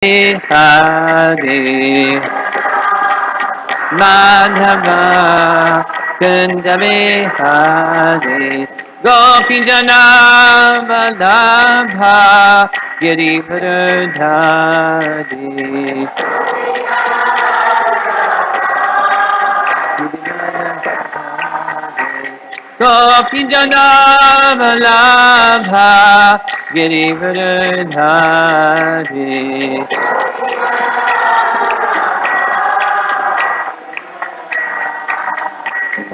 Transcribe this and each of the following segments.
Hare Madhava Kunda Hare Gopijana Vallabha Girivardhari Gopijana Vallabha Girivardhari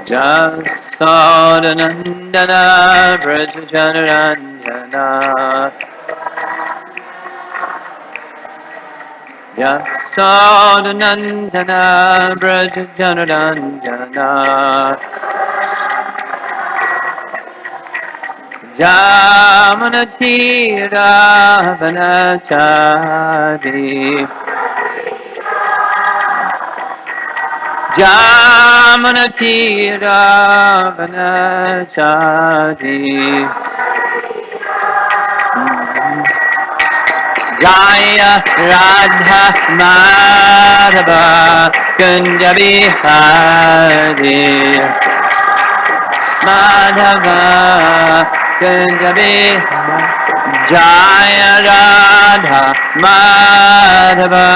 Jasodanandana Brajajanarandana Jasodanandana Brajajanarandana Jamanatira Vanachari Jamanatira Vanachari Jaya Radha Madhava Kunja Bihari Madhava Kunja Bihari Jaya Radha Madhava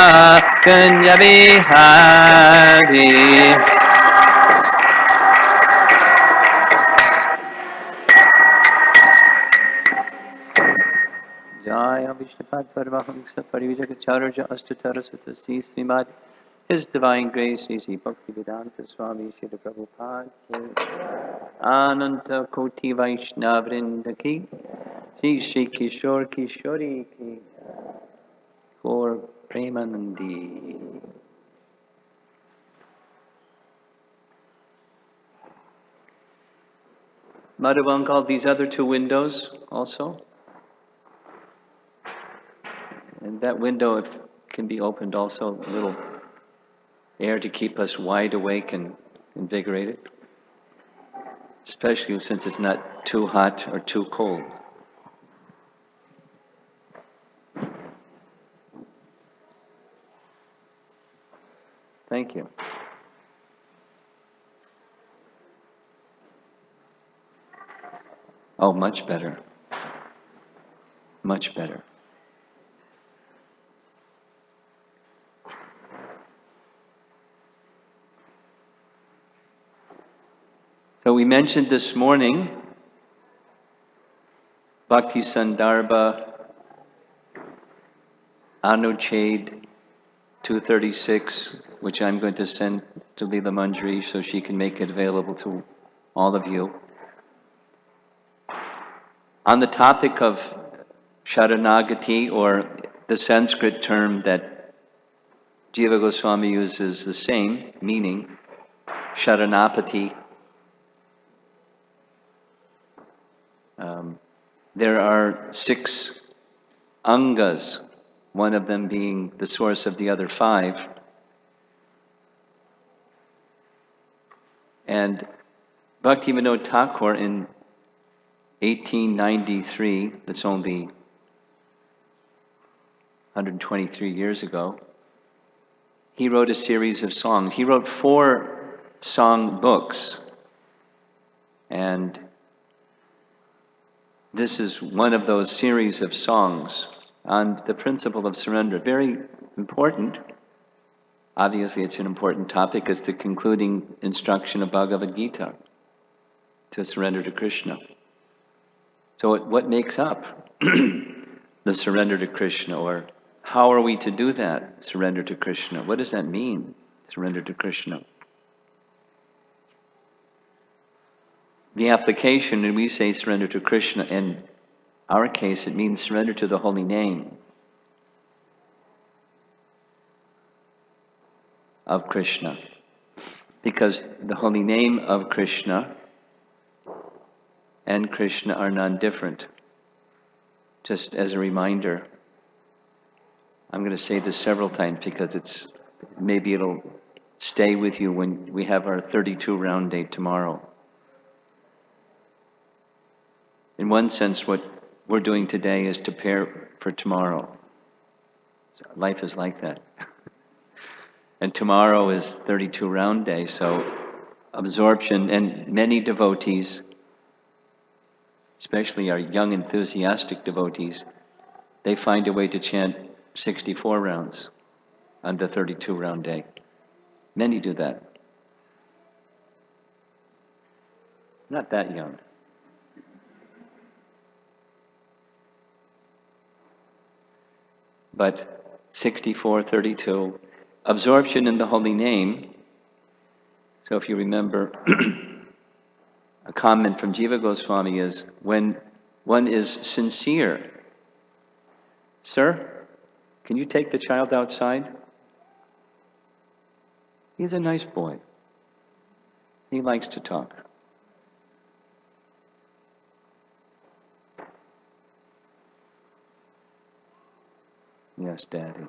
Kunja Bihari Jaya Vishnupad Paramahamsa Parivijakacharya Astatara Satasi Srimad His Divine Grace Sri Bhaktivedanta Swami Srila Prabhupada Ananta Koti Vaishnavrinda Ki Shri Shri Kishore Kishori Ki Gaur Premanandi. Madhavan called these other two windows also. And that window can be opened also, a little air to keep us wide awake and invigorated. Especially since it's not too hot or too cold. Thank you. Oh, much better. Much better. So we mentioned this morning Bhakti Sandarbha Anuchhed 236, which I'm going to send to Leela Manjari so she can make it available to all of you. On the topic of Sharanagati, or the Sanskrit term that Jiva Goswami uses the same meaning, Sharanapati. There are 6 angas, one of them being the source of the other 5. And Bhaktivinoda Thakur in 1893, that's only 123 years ago, he wrote a series of songs. He wrote 4 song books. And this is one of those series of songs on the principle of surrender. Very important. Obviously, it's an important topic. It's the concluding instruction of Bhagavad Gita, to surrender to Krishna. So what makes up the surrender to Krishna, or how are we to do that, surrender to Krishna? What does that mean, surrender to Krishna? The application, and we say surrender to Krishna, in our case it means surrender to the holy name of Krishna. Because the holy name of Krishna and Krishna are non-different. Just as a reminder, I'm going to say this several times because maybe it'll stay with you when we have our 32 round day tomorrow. In one sense, what we're doing today is to prepare for tomorrow. Life is like that. And tomorrow is 32 round day, so absorption, and many devotees, especially our young enthusiastic devotees, they find a way to chant 64 rounds on the 32 round day. Many do that. Not that young. But 64, 32, absorption in the holy name. So if you remember, a comment from Jiva Goswami is, when one is sincere, "Sir, can you take the child outside? He's a nice boy. He likes to talk." "Yes, Daddy."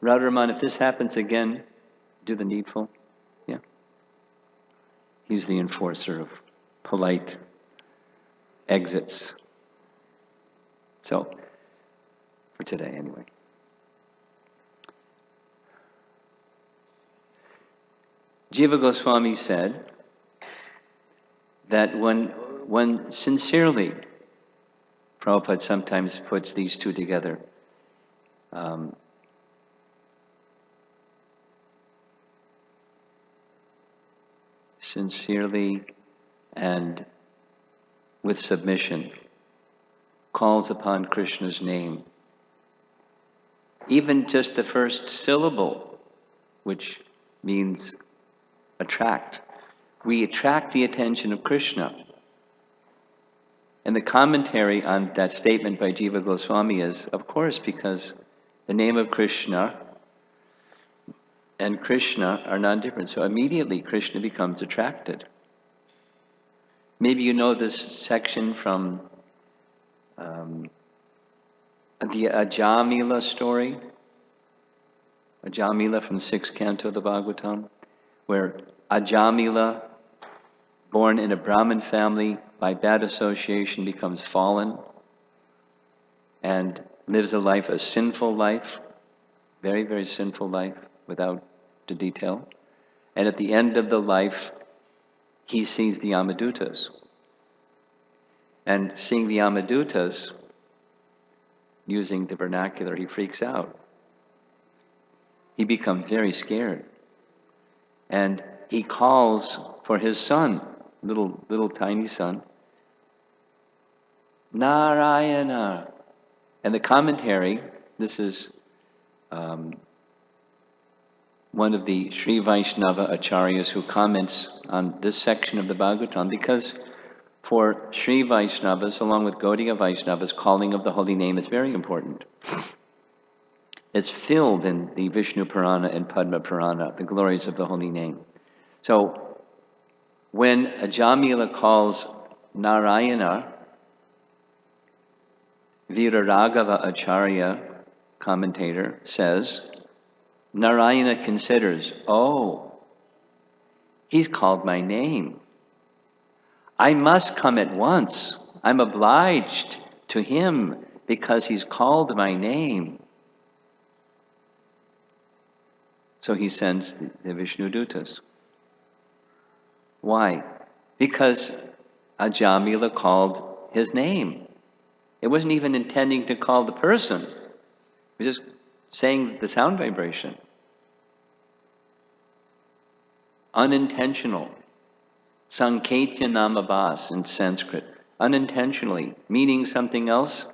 Radharaman, if this happens again, do the needful. Yeah. He's the enforcer of polite exits. So, for today anyway. Jiva Goswami said that when sincerely, Prabhupada sometimes puts these two together, sincerely and with submission, calls upon Krishna's name. Even just the first syllable, which means attract. We attract the attention of Krishna. And the commentary on that statement by Jiva Goswami is, of course, because the name of Krishna and Krishna are non-different. So immediately Krishna becomes attracted. Maybe you know this section from the Ajamila story. Ajamila from 6th canto of the Bhagavatam, where Ajamila, born in a Brahmin family, by bad association becomes fallen and lives a sinful life, very, very sinful life, without the detail. And at the end of the life, he sees the Yamadutas. And seeing the Yamadutas, using the vernacular, he freaks out. He becomes very scared. And he calls for his son, little tiny son, Narayana. And the commentary, this is one of the Sri Vaishnava acharyas who comments on this section of the Bhagavatam, because for Sri Vaishnavas, along with Gaudiya Vaishnavas, calling of the holy name is very important. It's filled in the Vishnu Purana and Padma Purana, the glories of the holy name. So when Ajamila calls Narayana, Viraraghava Acharya, commentator, says, Narayana considers, oh, he's called my name. I must come at once. I'm obliged to him because he's called my name. So he sends the Vishnu Dutas. Why? Because Ajamila called his name. It wasn't even intending to call the person. It was just saying the sound vibration. Unintentional. Sanketya namabhas in Sanskrit. Unintentionally, meaning something else.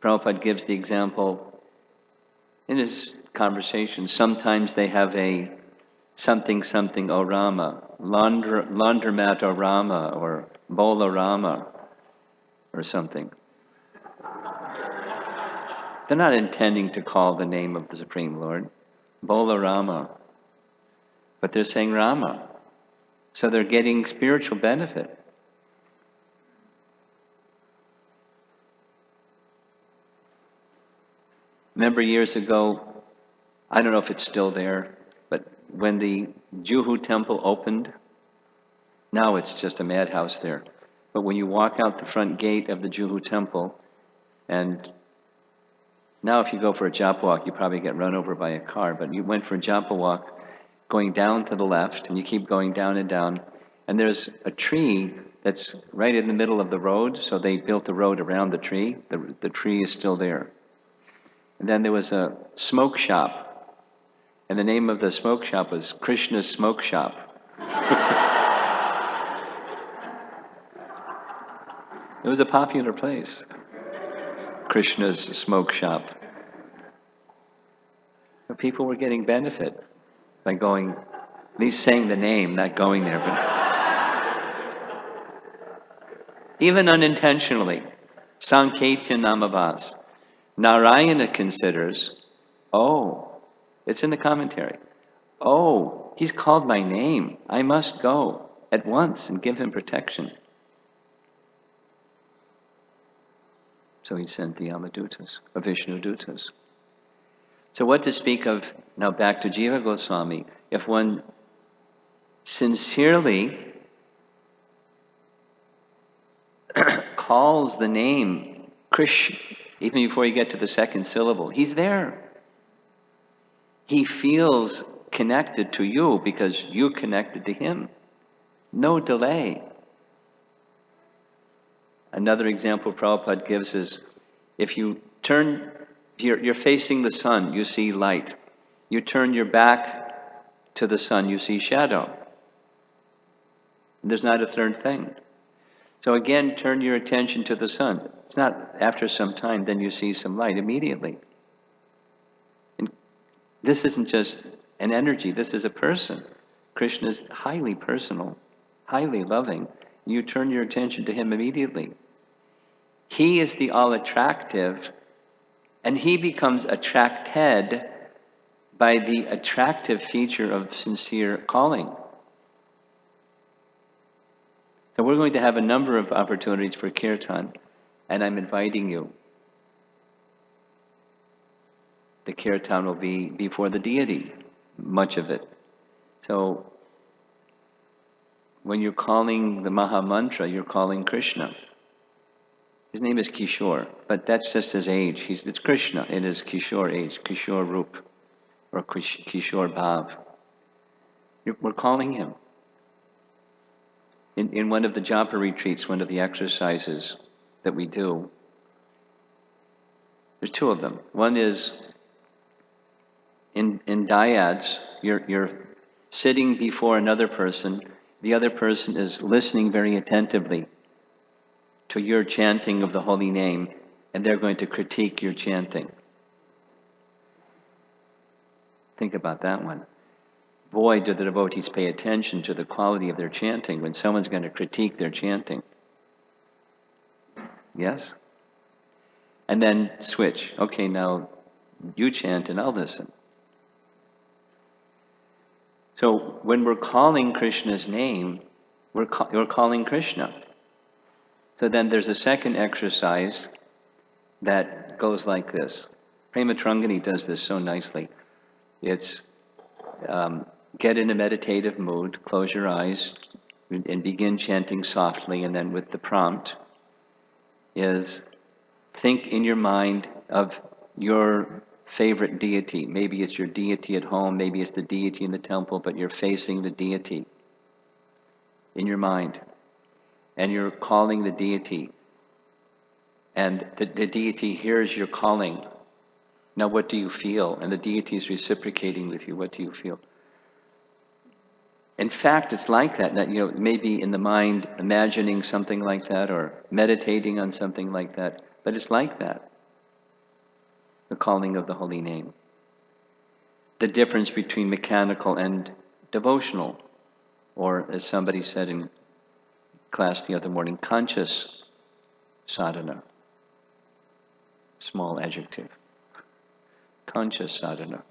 Prabhupada gives the example in his conversation. Sometimes they have a something O Rama, laundromat O Rama, or Bola Rama, or something. They're not intending to call the name of the Supreme Lord, Bola Rama, but they're saying Rama. So they're getting spiritual benefit. Remember years ago, I don't know if it's still there, but when the Juhu temple opened, now it's just a madhouse there. But when you walk out the front gate of the Juhu temple, and now if you go for a japa walk, you probably get run over by a car, but you went for a japa walk, going down to the left, and you keep going down and down, and there's a tree that's right in the middle of the road, so they built the road around the tree. The tree is still there. And then there was a smoke shop, and the name of the smoke shop was Krishna's Smoke Shop. It was a popular place, Krishna's Smoke Shop. But people were getting benefit by going, at least saying the name, not going there, but even unintentionally. Sanketya Namavas. Narayana considers, oh, it's in the commentary. Oh, he's called my name. I must go at once and give him protection. So he sent the Yamadutas, or Vishnu Dutas. So what to speak of, now back to Jiva Goswami, if one sincerely calls the name Krishna, even before you get to the second syllable, he's there. He feels connected to you because you connected to him. No delay. Another example Prabhupada gives is, if you turn, you're facing the sun, you see light. You turn your back to the sun, you see shadow. And there's not a third thing. So again, turn your attention to the sun. It's not after some time, then you see some light immediately. And this isn't just an energy, this is a person. Krishna is highly personal, highly loving. You turn your attention to him immediately. He is the all-attractive, and he becomes attracted by the attractive feature of sincere calling. So we're going to have a number of opportunities for kirtan, and I'm inviting you. The kirtan will be before the deity, much of it. So when you're calling the Maha Mantra, you're calling Krishna. His name is Kishore, but that's just his age. It's Krishna in his Kishore age, Kishore Rup, or Kishore Bhav. We're calling him. In one of the japa retreats, one of the exercises that we do, there's two of them. One is in dyads, you're sitting before another person, the other person is listening very attentively to your chanting of the holy name, and they're going to critique your chanting. Think about that one. Boy, do the devotees pay attention to the quality of their chanting when someone's going to critique their chanting. Yes? And then switch. Okay, now you chant and I'll listen. So when we're calling Krishna's name, you're calling Krishna. So then there's a second exercise that goes like this. Prema Trangani does this so nicely. It's get in a meditative mood, close your eyes, and begin chanting softly, and then with the prompt is think in your mind of your favorite deity. Maybe it's your deity at home, maybe it's the deity in the temple, but you're facing the deity in your mind. And you're calling the deity. And the deity hears your calling. Now what do you feel? And the deity is reciprocating with you. What do you feel? In fact, it's like that. Maybe in the mind, imagining something like that or meditating on something like that. But it's like that. The calling of the holy name. The difference between mechanical and devotional. Or as somebody said in class the other morning, conscious sadhana. Small adjective. Conscious sadhana.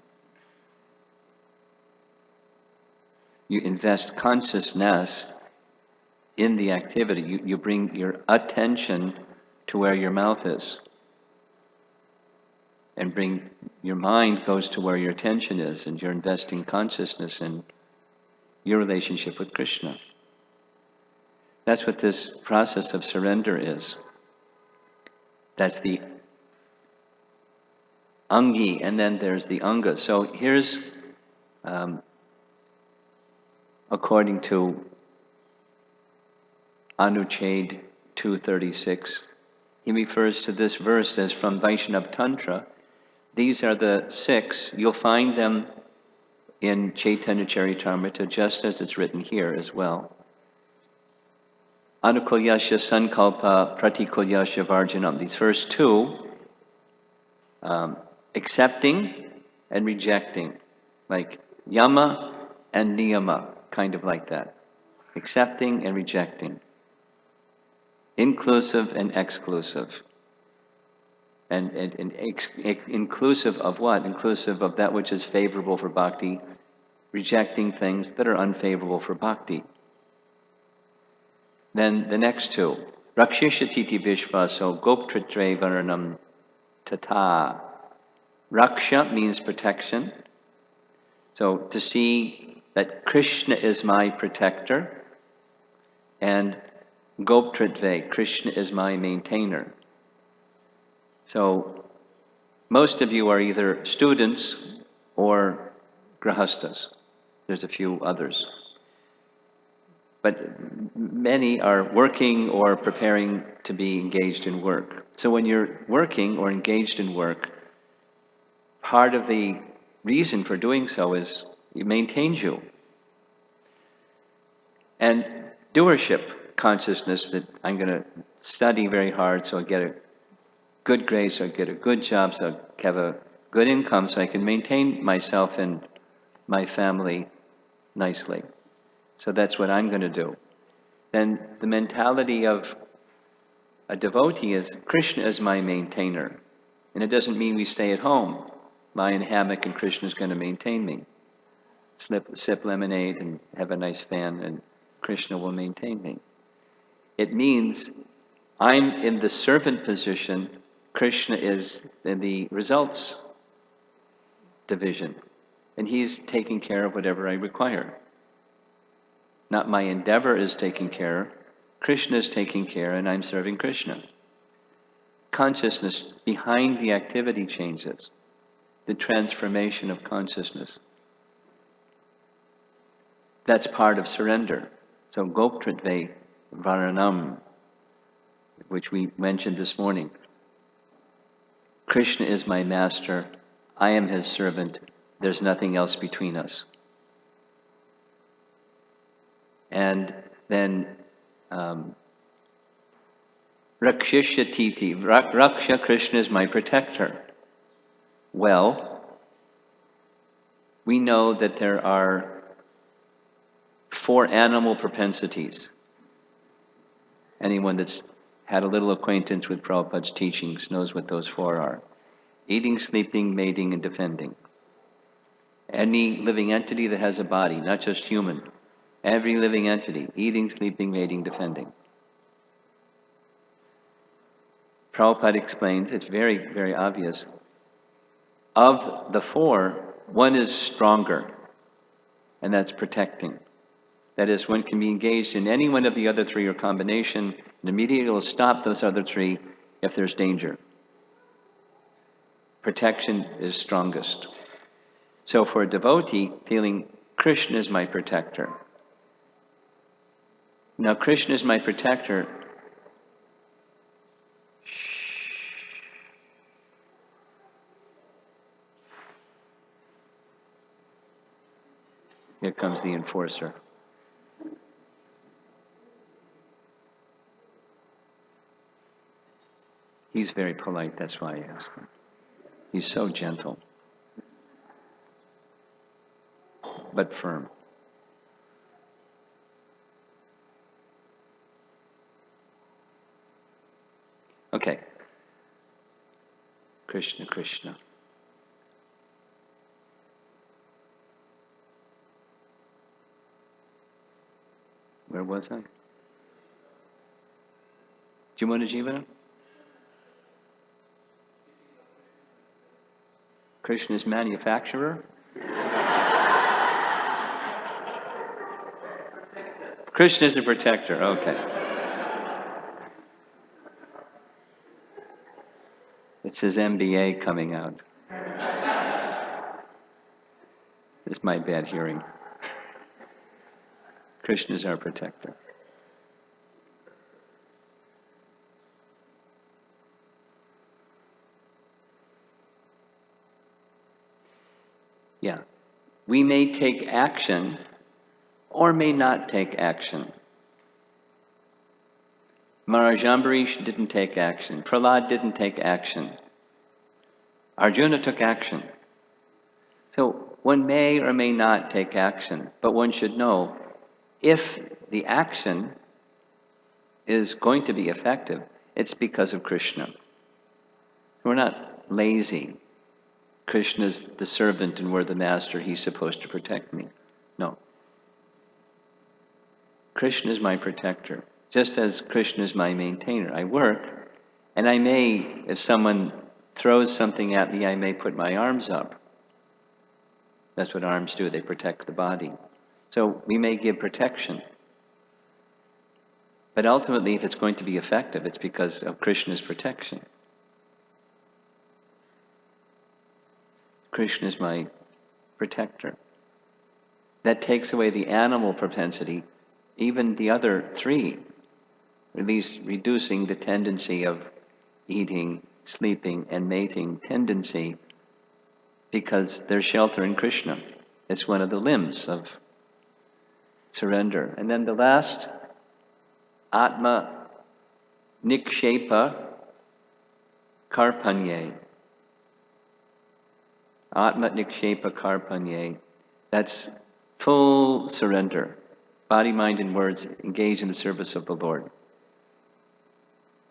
You invest consciousness in the activity. You bring your attention to where your mouth is. and your mind goes to where your attention is, and you're investing consciousness in your relationship with Krishna. That's what this process of surrender is. That's the angi, and then there's the anga. So here's, according to Anuchhed 236, he refers to this verse as from Vaishnava Tantra. These are the 6. You'll find them in Chaitanya Charitamrita, just as it's written here as well. Anukulyasya sankalpa pratikulyasya varjanam. These first 2, accepting and rejecting, like yama and niyama, kind of like that. Accepting and rejecting. Inclusive and exclusive. And inclusive of what? Inclusive of that which is favorable for bhakti, rejecting things that are unfavorable for bhakti. Then the next 2. Rakshishititi vishvaso goptratre varanam tata. Raksha means protection. So to see that Krishna is my protector, and goptritve, Krishna is my maintainer. So most of you are either students or grahastas. There's a few others. But many are working or preparing to be engaged in work. So when you're working or engaged in work, part of the reason for doing so is it maintains you. And doership consciousness, that I'm going to study very hard so I get a good grade, so I get a good job, so I have a good income, so I can maintain myself and my family nicely. So that's what I'm going to do. Then the mentality of a devotee is, Krishna is my maintainer. And it doesn't mean we stay at home, lie in a hammock, and Krishna's going to maintain me. Sip lemonade and have a nice fan, and Krishna will maintain me. It means I'm in the servant position, Krishna is in the results division, and he's taking care of whatever I require. Not my endeavor is taking care, Krishna is taking care, and I'm serving Krishna. Consciousness behind the activity changes, the transformation of consciousness. That's part of surrender. So goptritve varanam, which we mentioned this morning. Krishna is my master, I am his servant, there's nothing else between us. And then Rakshishyatiti, Raksha, Krishna is my protector. Well, we know that there are 4 animal propensities. Anyone that's had a little acquaintance with Prabhupada's teachings knows what those 4 are. Eating, sleeping, mating, and defending. Any living entity that has a body, not just human. Every living entity, eating, sleeping, mating, defending. Prabhupada explains, it's very, very obvious. Of the 4, one is stronger, and that's protecting. That is, one can be engaged in any one of the other 3 or combination, and immediately will stop those other 3 if there's danger. Protection is strongest. So for a devotee, feeling Krishna is my protector. Now Krishna is my protector. Here comes the enforcer. He's very polite, that's why I asked him. He's so gentle, but firm. Okay. Krishna, Krishna. Where was I? Jivana Jivana? Krishna's manufacturer? Krishna's a protector, okay. It's his MBA coming out. It's my bad hearing. Krishna's our protector. Yeah. We may take action or may not take action. Maharaj Ambarish didn't take action. Prahlad didn't take action. Arjuna took action. So one may or may not take action, but one should know if the action is going to be effective, it's because of Krishna. We're not lazy. Krishna's the servant and we're the master. He's supposed to protect me. No. Krishna is my protector, just as Krishna is my maintainer. I work, and I may, if someone throws something at me, I may put my arms up. That's what arms do, they protect the body. So we may give protection. But ultimately, if it's going to be effective, it's because of Krishna's protection. Krishna is my protector. That takes away the animal propensity, even the other three, at least reducing the tendency of eating, sleeping, and mating tendency, because there's shelter in Krishna. It's one of the limbs of surrender. And then the last, Atma Nikshepa Karpanye. Atma Nikshepa Karpanye. That's full surrender. Body, mind, and words engage in the service of the Lord.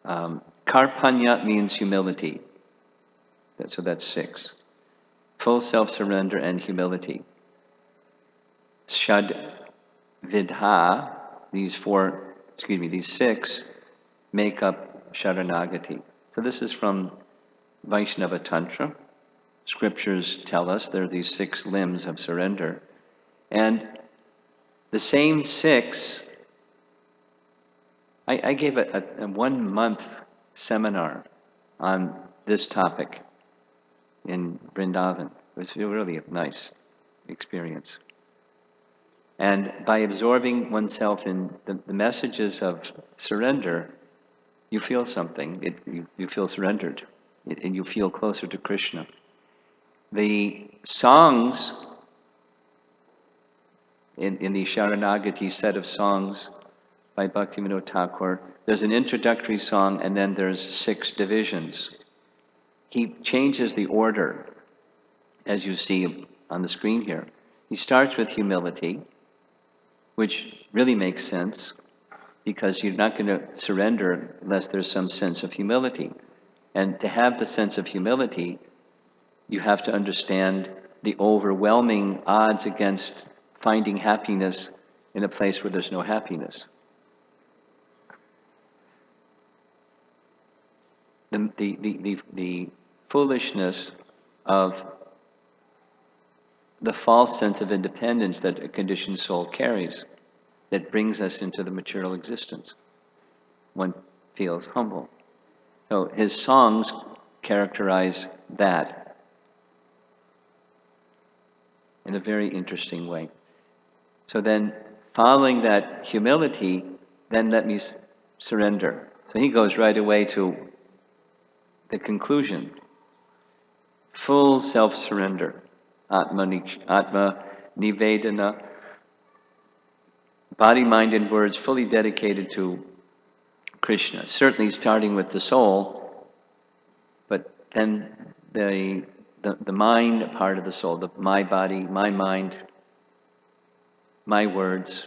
Karpanya means humility. So that's 6. Full self-surrender and humility. Shad Vidha, these 6 make up Sharanagati. So this is from Vaishnava Tantra. Scriptures tell us there are these 6 limbs of surrender. And the same 6, I gave a 1-month seminar on this topic in Vrindavan. It was really a nice experience. And by absorbing oneself in the messages of surrender, you feel something. You feel surrendered, and you feel closer to Krishna. The songs in the Sharanagati set of songs by Bhaktivinoda Thakur, there's an introductory song, and then there's 6 divisions. He changes the order, as you see on the screen here. He starts with humility, which really makes sense, because you're not going to surrender unless there's some sense of humility. And to have the sense of humility, you have to understand the overwhelming odds against finding happiness in a place where there's no happiness. The foolishness of the false sense of independence that a conditioned soul carries, that brings us into the material existence. One feels humble. So his songs characterize that in a very interesting way. So then, following that humility, then let me surrender. So he goes right away to the conclusion. Full self-surrender. Atma Nivedana. Body, mind, and words fully dedicated to Krishna. Certainly starting with the soul, but then the mind part of the soul, my body, my mind, my words,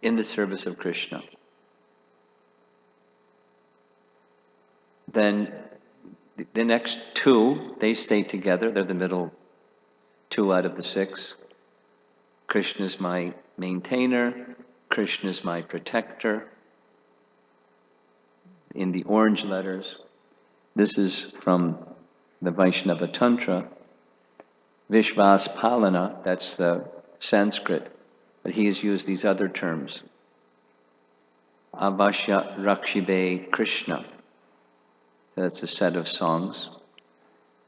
in the service of Krishna. Then the next 2, they stay together. They're the middle 2 out of the 6. Krishna is my maintainer. Krishna is my protector. In the orange letters. This is from the Vaishnava Tantra. Vishvaspalana, that's the Sanskrit, but he has used these other terms. Avashya Rakshibe Krishna, that's a set of songs.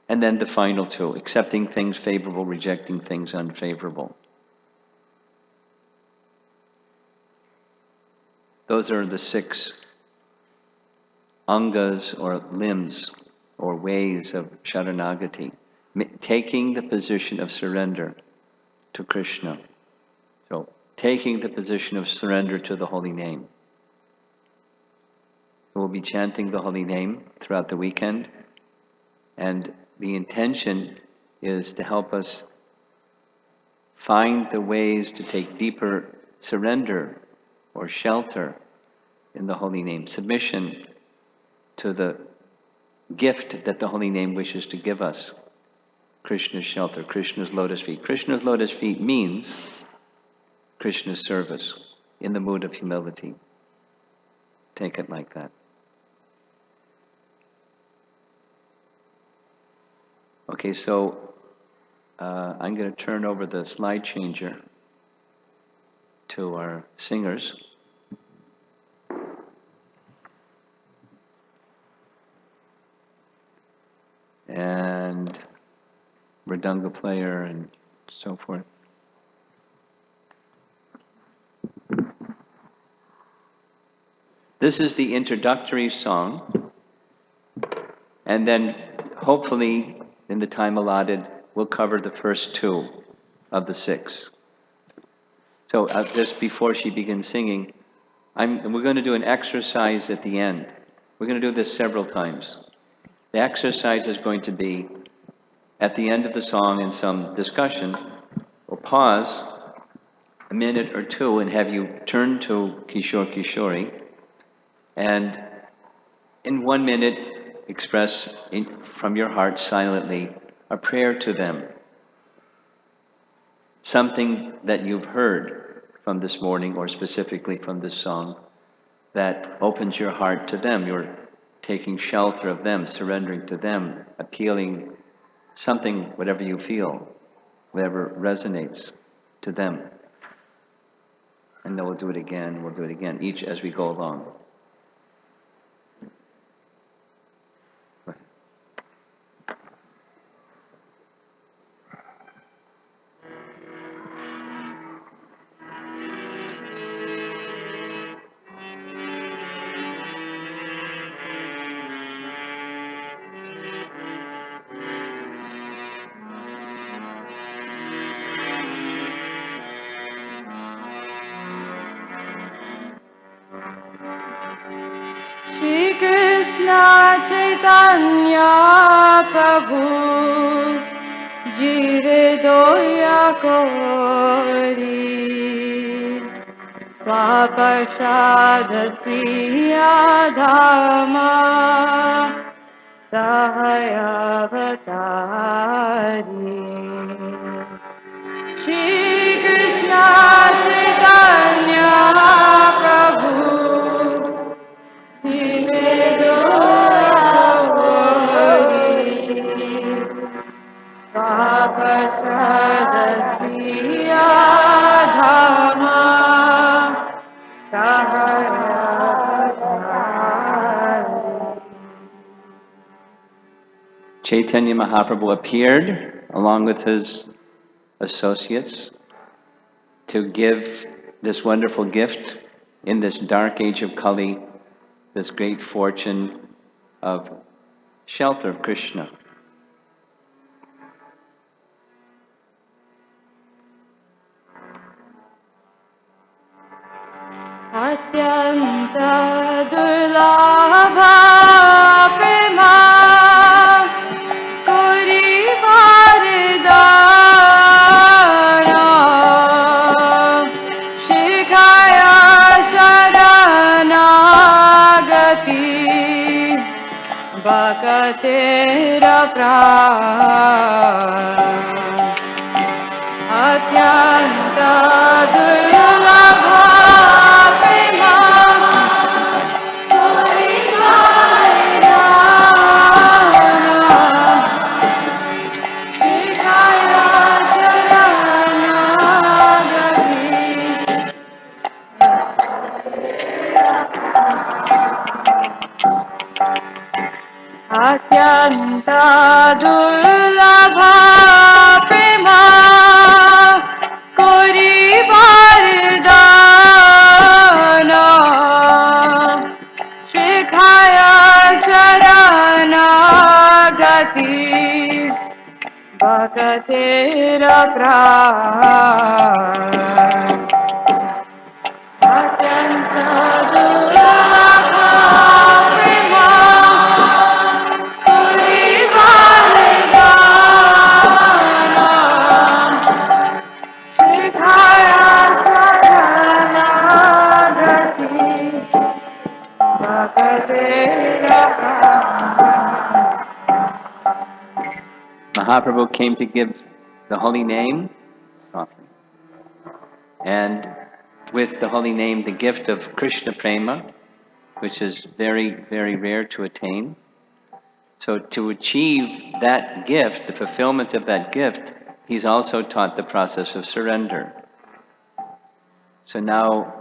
And then the final two, accepting things favorable, rejecting things unfavorable. Those are the 6 angas or limbs or ways of Sharanagati, taking the position of surrender to Krishna. So, taking the position of surrender to the holy name. We'll be chanting the holy name throughout the weekend, and the intention is to help us find the ways to take deeper surrender or shelter in the holy name, submission to the gift that the holy name wishes to give us. Krishna's shelter, Krishna's lotus feet. Krishna's lotus feet means Krishna's service in the mood of humility. Take it like that. Okay, so I'm going to turn over the slide changer to our singers. And mridanga player and so forth. This is the introductory song, and then hopefully in the time allotted we'll cover the first 2 of the 6. So just before she begins singing, we're going to do an exercise at the end. We're going to do this several times. The exercise is going to be, at the end of the song in some discussion, we'll pause a minute or 2 and have you turn to Kishore Kishori and in 1 minute express from your heart silently a prayer to them. Something that you've heard from this morning or specifically from this song that opens your heart to them. You're taking shelter of them, surrendering to them, appealing something, whatever you feel, whatever resonates to them. And then we'll do it again, each as we go along. Shri Krishna Chaitanya Prabhu Jive Doya Kori Swaparshad Siya Dhamma Sahayavatari Shri Krishna Chaitanya Prabhu Chaitanya Mahaprabhu appeared along with his associates to give this wonderful gift in this dark age of Kali, this great fortune of shelter of Krishna. Atyanta durlabha prema kori varidana shikhaya sharanagati bhakatera pran Atyanta durlabha prema kori varidana अत्यंत दुर्लभ प्रेमा कोरी वरदान शिखाया शरणागति भगतेर प्राण अत्यंत दुर्लभ प्रेमा कोरी वरदान शिखाया शरणागति भगतेर प्राण. Mahaprabhu came to give the holy name softly, and with the holy name, the gift of Krishna Prema, which is very, very rare to attain. So to achieve that gift, the fulfillment of that gift, he's also taught the process of surrender. So now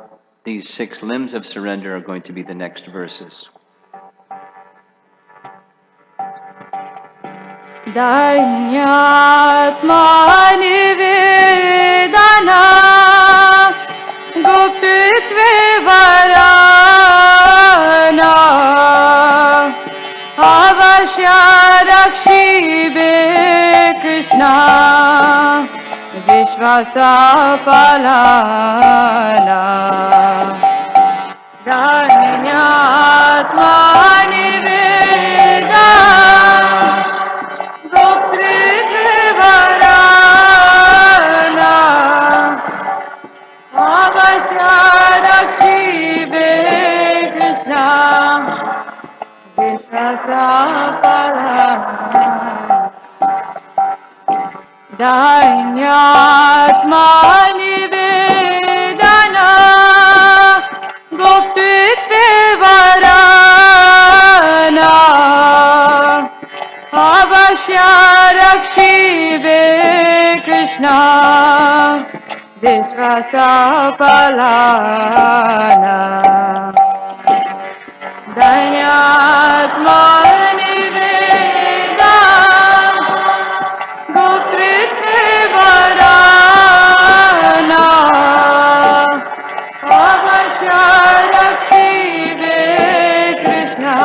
these 6 limbs of surrender are going to be the next verses. Dainyatma nivedana guptitve varana avashya rakshibe Krishna vishvasa palana. Dainyatma nivedana Varana Avashya Rakshibe Krishna Vishvasa Palana Dainyatma Nivedana Goptitve Varana Avashya Rakshibe Krishna Vishvasa Palana Dainyatma Nivedana Goptritve Varana Avashya Rakshibe Krishna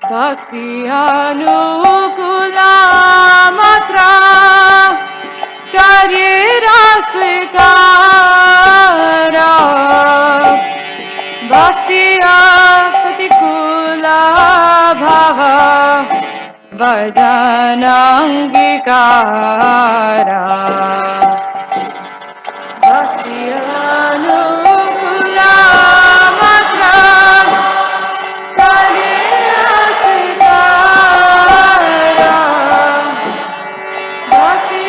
Bhakti anukula matra karira svikara Bhakti apatikula bhava vajanangikara Bhakti anukula matra karira svikara Bhakti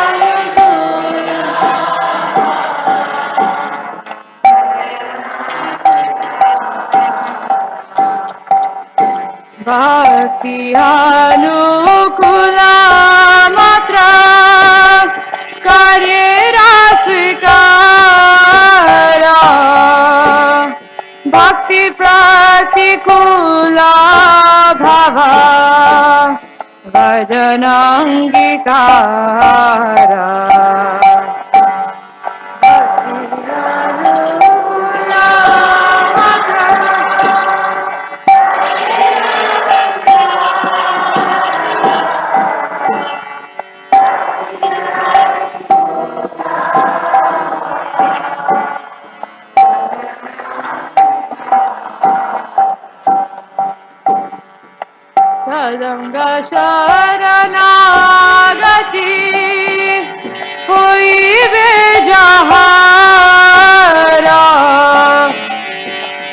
anukula Bhakti anukula matra karera svikara Bhakti pratikula bhava vajanangikara Bhakti anukula matra Sadanga Sharanagati Hoibe Jahara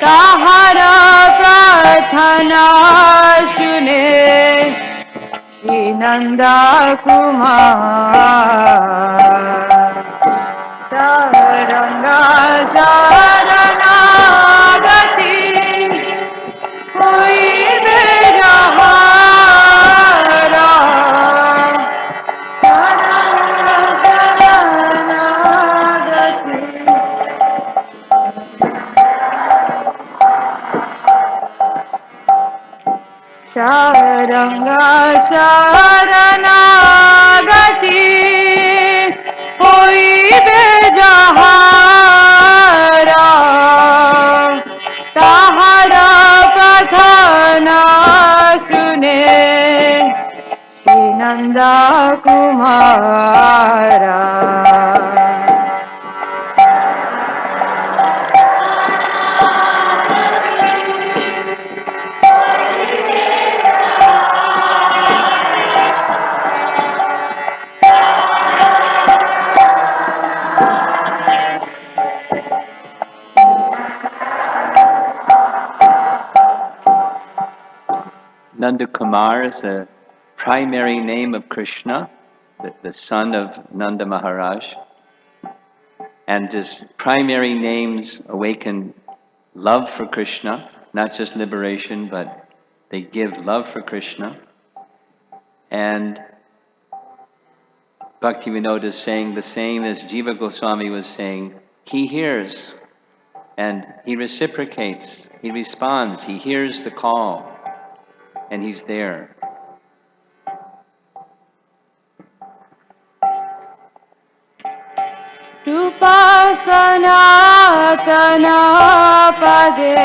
Tahara Prathana Shune Shinanda Kumar Sadanga Sharanagati Hoibe Jahara Sadanga Sharanagati Sharanga Sharanagati Hoibe Jahara Tahara Pathana Sune Nanda Kumara Nanda Kumar is the primary name of Krishna, the son of Nanda Maharaj. And his primary names awaken love for Krishna, not just liberation, but they give love for Krishna. And Bhaktivinoda is saying the same as Jiva Goswami was saying. He hears and he reciprocates, he responds, he hears the call, and he's there. Rupa sanatana pade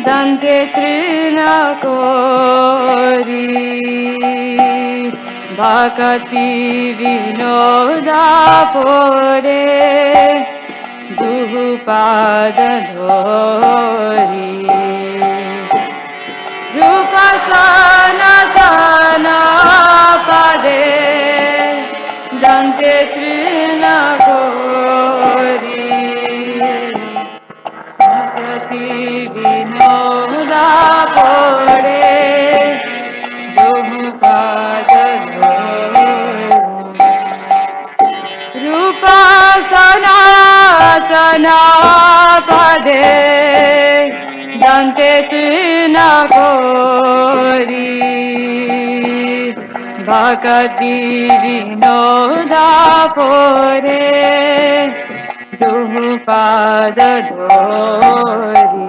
dante trina kori bhakati vinoda pore dupada dhori Rupa sanatana pade dante trina kori bhakati vinoda pore dupada dhori Rupa sanatana pade dante trina kori bhakati vinoda pore dupada dhori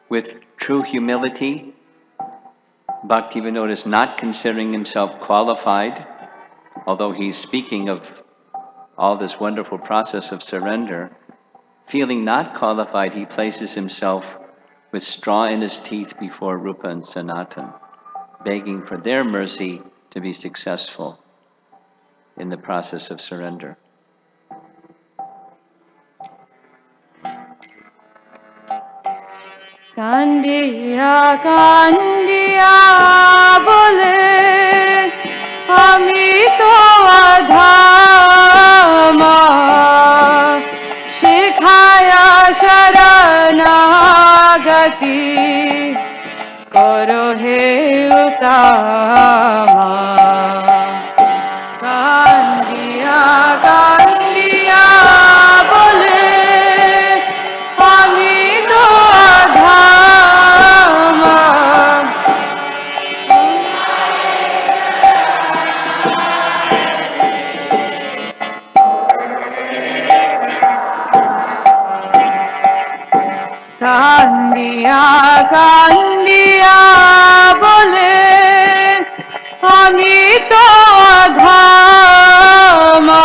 With true humility, Bhaktivinoda is not considering himself qualified, although he's speaking of all this wonderful process of surrender. Feeling not qualified, he places himself with straw in his teeth before Rupa and Sanatan, begging for their mercy to be successful in the process of surrender. Kandiya kandiya bole ami to adhama shikhaya sharanagati karo he utama kandiya kandiya bole ami to adhama kandiya kandiya bole ami to adhama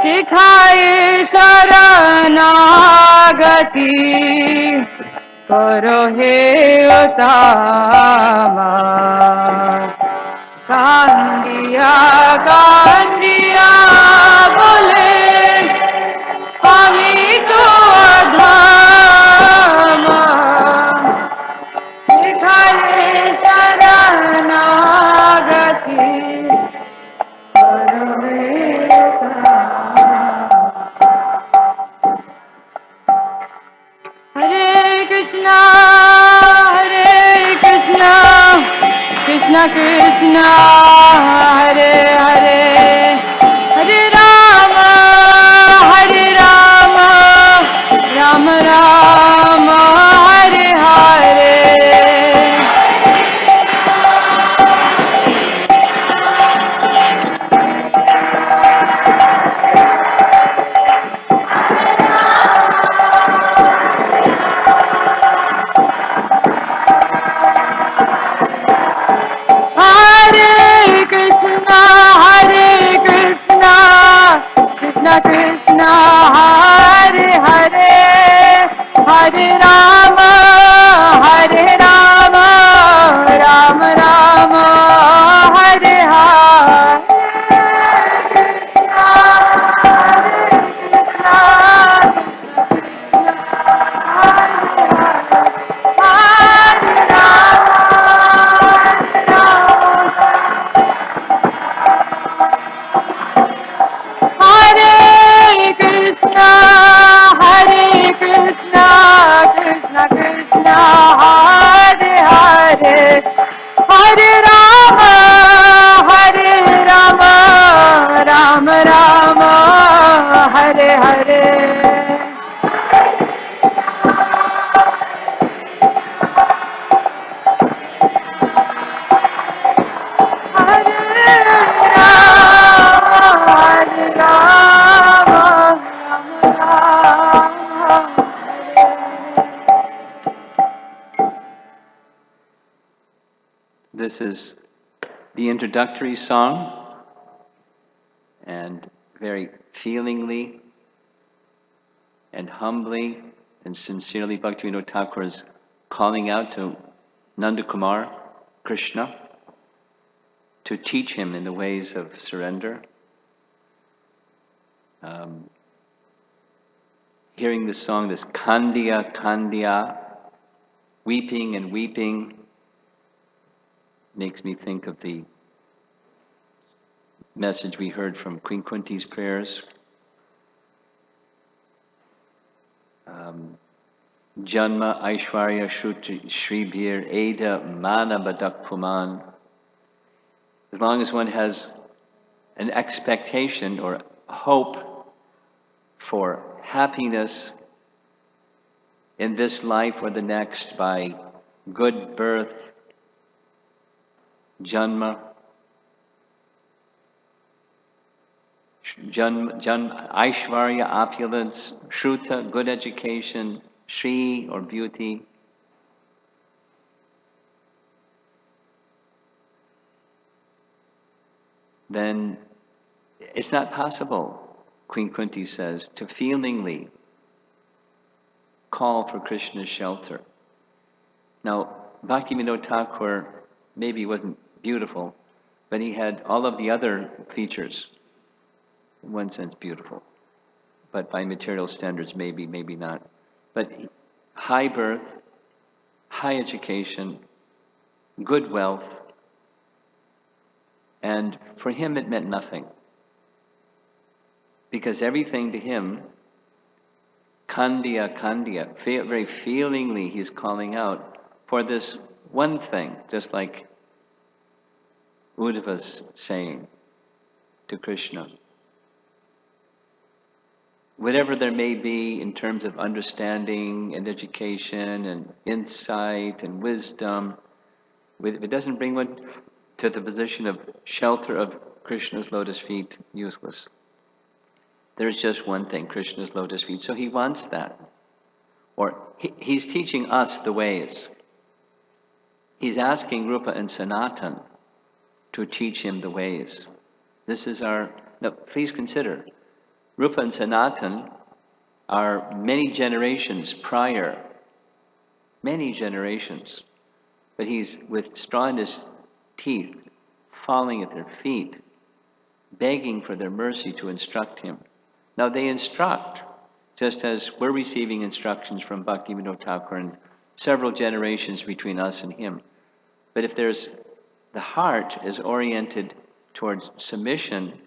शिखाए शरणागति करो हे उत्तमा कांदिया कांदिया बोले हमी तो अधमा शिखाए शरणागति करो हे उत्तमा Hare Krishna, Krishna Krishna, Hare Hare, Krishna, Hare Krishna, Krishna Krishna, Hare Hare, Hare Rama, Hare Rama, Rama Rama, Hare Hare. Hare Krishna, Hare Krishna, Krishna Krishna, Hare Hare, Hare Rama, Hare Rama, Rama Rama, Hare Hare. This is the introductory song, and very feelingly and humbly and sincerely Bhaktivinoda Thakur is calling out to Nanda Kumar, Krishna, to teach him in the ways of surrender. Hearing this song, this Kandiya, Kandiya, weeping and weeping, makes me think of the message we heard from Queen Kunti's prayers. Janma Aishwarya Shribhir Eda Manabadak Puman. As long as one has an expectation or hope for happiness in this life or the next by good birth, Janma, Aishwarya, opulence, Shruta, good education, Shri, or beauty. Then it's not possible, Queen Kunti says, to feelingly call for Krishna's shelter. Now, Bhaktivinoda Thakur maybe wasn't beautiful, but he had all of the other features. In one sense, beautiful, but by material standards, maybe not. But high birth, high education, good wealth, and for him it meant nothing. Because everything to him, Kandiya, Kandiya, very feelingly he's calling out for this one thing, just like Uddhava's saying to Krishna. Whatever there may be in terms of understanding and education and insight and wisdom, if it doesn't bring one to the position of shelter of Krishna's lotus feet, useless. There's just one thing, Krishna's lotus feet. So he wants that. Or he's teaching us the ways. He's asking Rupa and Sanatan to teach him the ways. This is our... Now, please consider, Rupa and Sanatan are many generations prior. Many generations. But he's, with straw in his teeth, falling at their feet, begging for their mercy to instruct him. Now they instruct, just as we're receiving instructions from Bhaktivinoda Thakur and several generations between us and him. But if the heart is oriented towards submission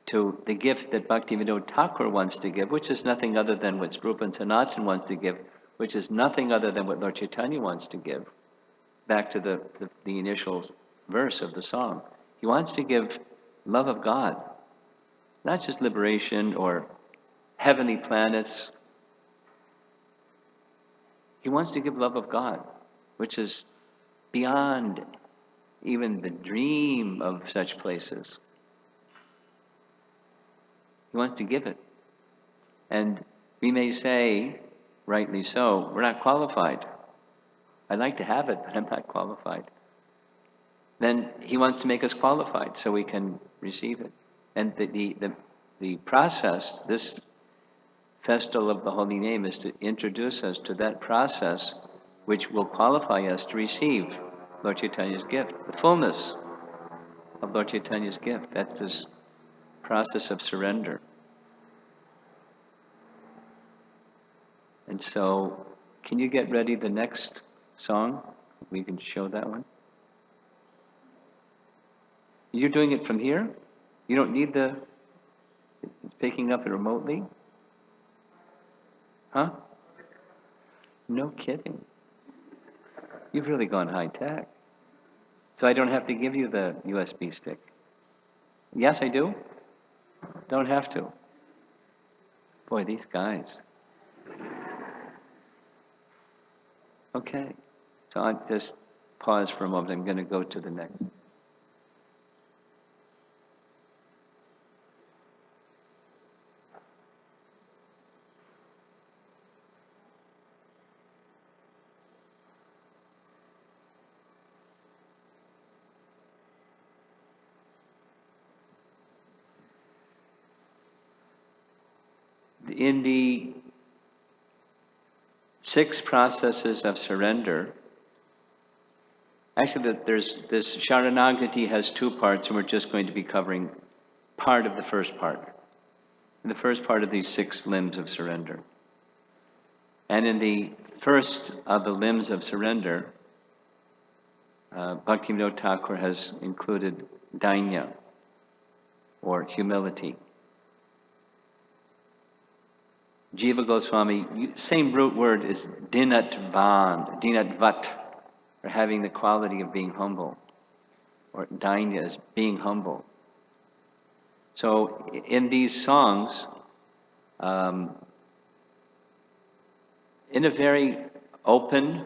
to the gift that Bhaktivinoda Thakur wants to give, which is nothing other than what Rupa and Sanatan wants to give, which is nothing other than what Lord Chaitanya wants to give, back to the initial verse of the song. He wants to give love of God, not just liberation or heavenly planets. He wants to give love of God, which is beyond even the dream of such places. He wants to give it. And we may say, rightly so, we're not qualified. I'd like to have it, but I'm not qualified. then he wants to make us qualified so we can receive it. And the process, this festival of the Holy Name, is to introduce us to that process which will qualify us to receive Lord Chaitanya's gift, the fullness of Lord Chaitanya's gift. That's this process of surrender. And so, can you get ready the next song? We can show that one. You're doing it from here? You don't need it's picking up it remotely? Huh? No kidding. You've really gone high tech. So I don't have to give you the USB stick. Yes, I do? Don't have to. Boy, these guys. Okay. So I'll just pause for a moment. I'm going to go to the next. In the 6 processes of surrender, actually there's this Sharanagati has 2 parts, and we're just going to be covering part of the first part. The first part of these 6 limbs of surrender. And in the first of the limbs of surrender, Bhaktivinoda Thakur has included dainya, or humility. Jiva Goswami, same root word is dinatvat, or having the quality of being humble, or dainya is being humble. So in these songs, in a very open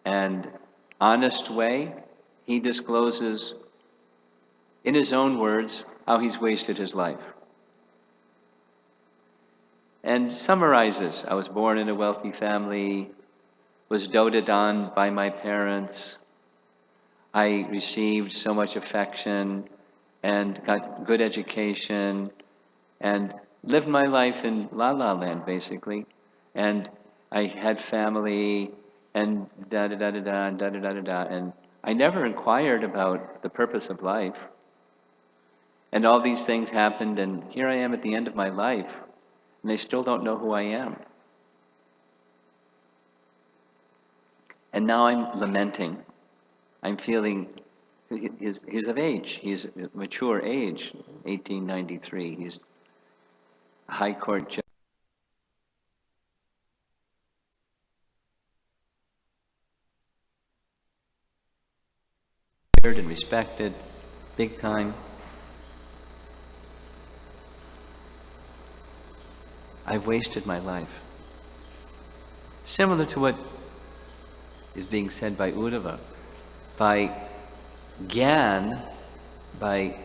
and honest way, he discloses, in his own words, how he's wasted his life. And summarizes, I was born in a wealthy family, was doted on by my parents, I received so much affection and got good education and lived my life in La La Land, basically. And I had family and da-da-da-da-da, da-da-da-da-da, and I never inquired about the purpose of life. And all these things happened, and here I am at the end of my life, and they still don't know who I am. And now I'm lamenting. I'm feeling, he's of age, he's a mature age, 1893. He's a high court judge. And respected, big time. I've wasted my life. Similar to what is being said by Uddhava. By gyan, by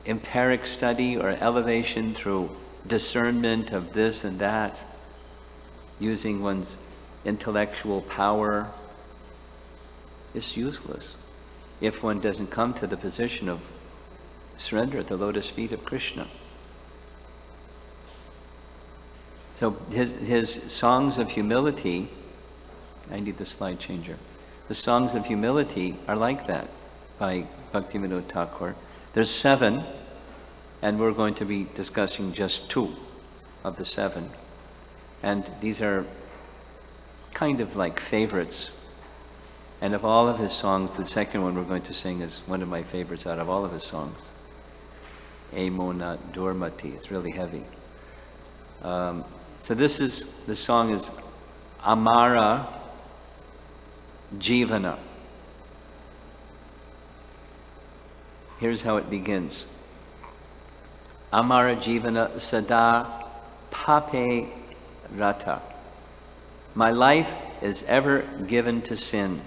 empiric study or elevation through discernment of this and that, using one's intellectual power, is useless if one doesn't come to the position of surrender at the lotus feet of Krishna. So his songs of humility, I need the slide changer. The songs of humility are like that by Bhaktivinoda Thakur. There's 7, and we're going to be discussing just 2 of the 7. And these are kind of like favorites. And of all of his songs, the second one we're going to sing is one of my favorites out of all of his songs. Emona Durmati. It's really heavy. So the song is Amara Jivana. Here's how it begins. Amara Jivana Sada Pape Rata. My life is ever given to sin.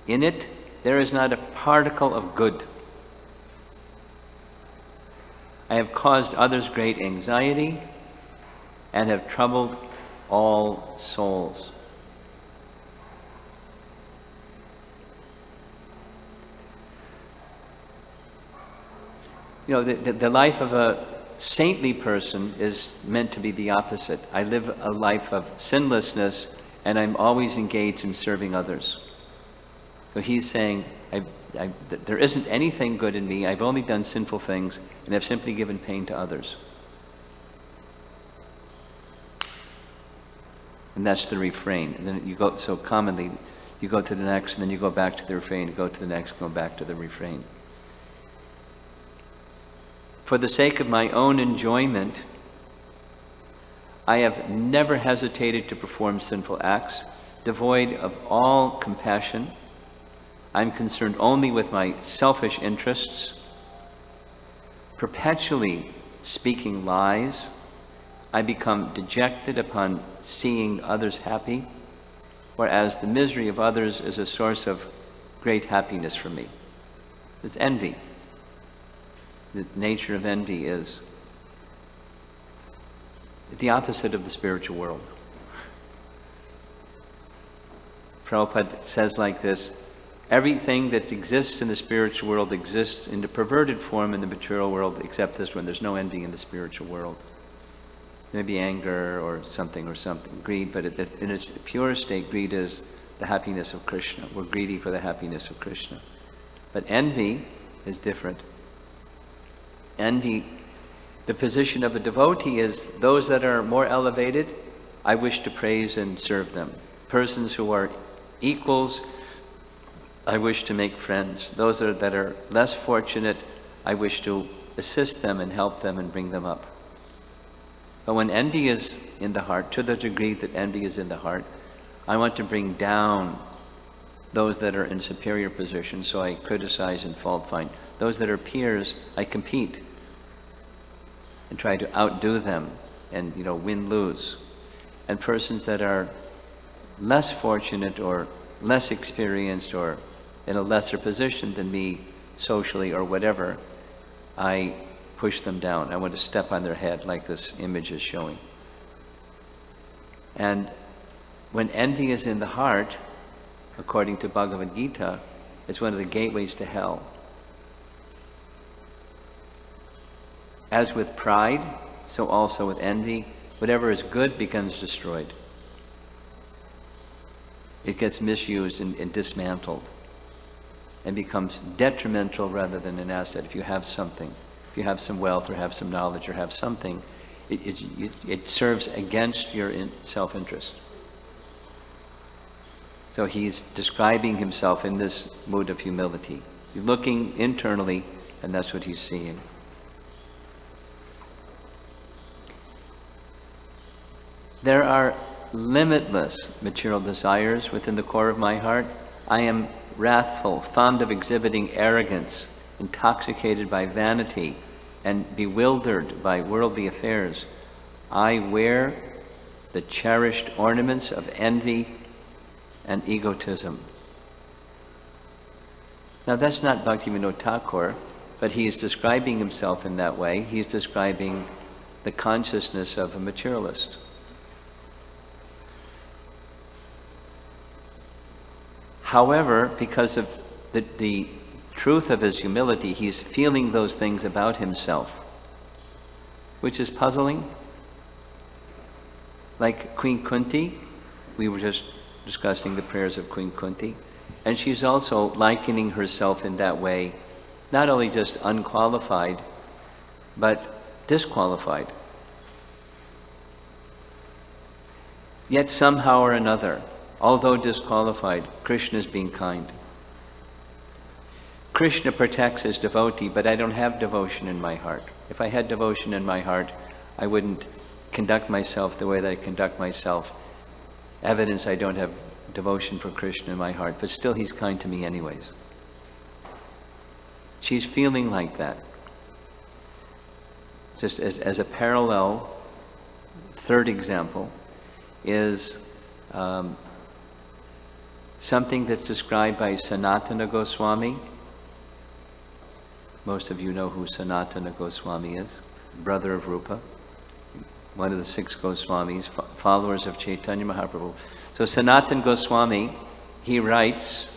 In it, there is not a particle of good. I have caused others great anxiety and have troubled all souls. You know, the life of a saintly person is meant to be the opposite. I live a life of sinlessness, and I'm always engaged in serving others. So he's saying, there isn't anything good in me. I've only done sinful things, and I've simply given pain to others. And that's the refrain. And then you go, so commonly, you go to the next, and then you go back to the refrain, you go to the next, go back to the refrain. For the sake of my own enjoyment, I have never hesitated to perform sinful acts, devoid of all compassion. I'm concerned only with my selfish interests, perpetually speaking lies. I become dejected upon seeing others happy, whereas the misery of others is a source of great happiness for me. It's envy. The nature of envy is the opposite of the spiritual world. Prabhupada says like this, everything that exists in the spiritual world exists in the perverted form in the material world, except this one. There's no envy in the spiritual world. Maybe anger or something, greed, but in its pure state, greed is the happiness of Krishna. We're greedy for the happiness of Krishna. But envy is different. Envy, the position of a devotee is those that are more elevated, I wish to praise and serve them. Persons who are equals, I wish to make friends. Those that are less fortunate, I wish to assist them and help them and bring them up. But when envy is in the heart, to the degree that envy is in the heart, I want to bring down those that are in superior positions, so I criticize and fault find. Those that are peers, I compete and try to outdo them and, win-lose. And persons that are less fortunate or less experienced or in a lesser position than me socially or whatever, I push them down. I want to step on their head like this image is showing. And when envy is in the heart, according to Bhagavad Gita, it's one of the gateways to hell. As with pride, so also with envy, whatever is good becomes destroyed. It gets misused and dismantled and becomes detrimental rather than an asset. If you have something, if you have some wealth or have some knowledge or have something, it serves against your self-interest. So he's describing himself in this mood of humility. He's looking internally, and that's what he's seeing. There are limitless material desires within the core of my heart. I am wrathful, fond of exhibiting arrogance, intoxicated by vanity, and bewildered by worldly affairs. I wear the cherished ornaments of envy and egotism. Now that's not Bhaktivinoda Thakur, but he is describing himself in that way. He's describing the consciousness of a materialist. However, because of the truth of his humility, he's feeling those things about himself, which is puzzling. Like Queen Kunti, we were just discussing the prayers of Queen Kunti, and she's also likening herself in that way, not only just unqualified, but disqualified. Yet somehow or another, although disqualified, Krishna is being kind. Krishna protects his devotee, but I don't have devotion in my heart. If I had devotion in my heart, I wouldn't conduct myself the way that I conduct myself. Evidence I don't have devotion for Krishna in my heart, but still he's kind to me anyways. She's feeling like that. Just as a parallel, third example is something that's described by Sanatana Goswami. Most of you know who Sanatana Goswami is, brother of Rupa, one of the 6 Goswamis, followers of Chaitanya Mahaprabhu. So Sanatana Goswami, he writes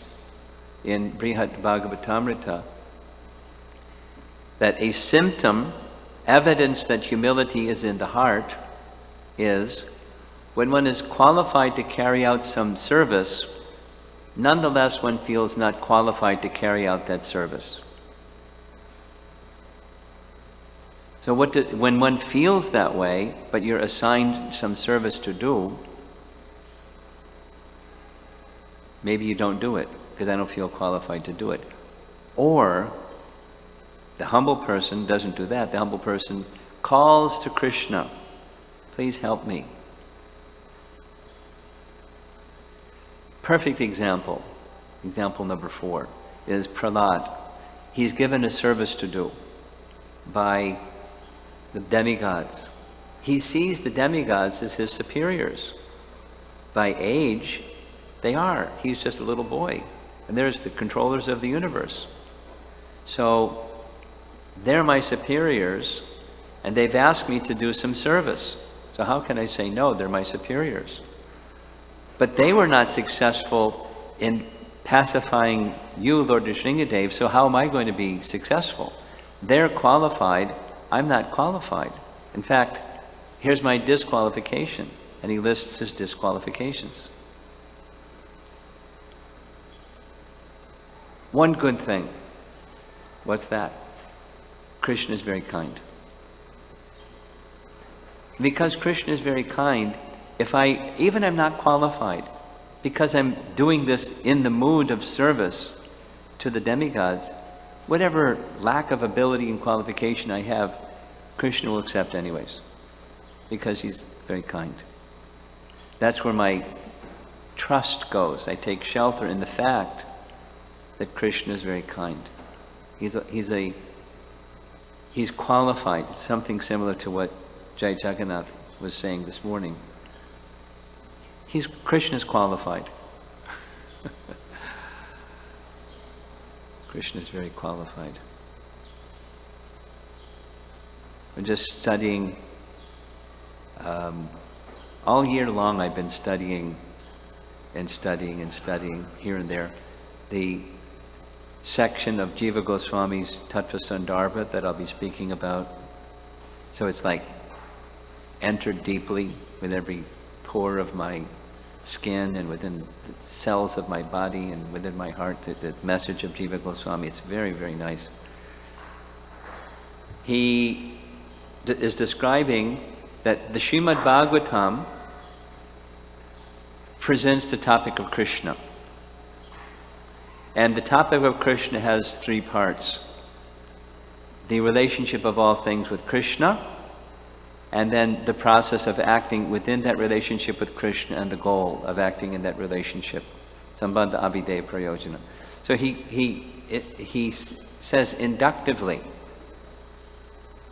in Brihad Bhagavatamrita that a symptom, evidence that humility is in the heart, is when one is qualified to carry out some service, nonetheless one feels not qualified to carry out that service. So when one feels that way, but you're assigned some service to do, maybe you don't do it because I don't feel qualified to do it. Or the humble person doesn't do that. The humble person calls to Krishna, please help me. Perfect example, example number 4, is Prahlad. He's given a service to do by the demigods. He sees the demigods as his superiors. By age, they are. He's just a little boy. And there's the controllers of the universe. So they're my superiors, and they've asked me to do some service. So how can I say no? They're my superiors. But they were not successful in pacifying you, Lord Nrsingadev, so how am I going to be successful? They're qualified, I'm not qualified. In fact, here's my disqualification. And he lists his disqualifications. One good thing. What's that? Krishna is very kind. Because Krishna is very kind, if even I'm not qualified, because I'm doing this in the mood of service to the demigods, whatever lack of ability and qualification I have, Krishna will accept anyways, because he's very kind. That's where my trust goes. I take shelter in the fact that Krishna is very kind. He's qualified, something similar to what Jai Jagannath was saying this morning. Krishna's qualified. Krishna's very qualified. I'm just studying, all year long I've been studying and studying and studying here and there the section of Jiva Goswami's Tattva Sandarbha that I'll be speaking about. So it's like entered deeply with every pore of my skin and within the cells of my body and within my heart, the message of Jiva Goswami. It's very, very nice. He is describing that the Srimad Bhagavatam presents the topic of Krishna. And the topic of Krishna has 3 parts. The relationship of all things with Krishna, and then the process of acting within that relationship with Krishna and the goal of acting in that relationship. Sambandha Abhideya Prayojana. So he says inductively.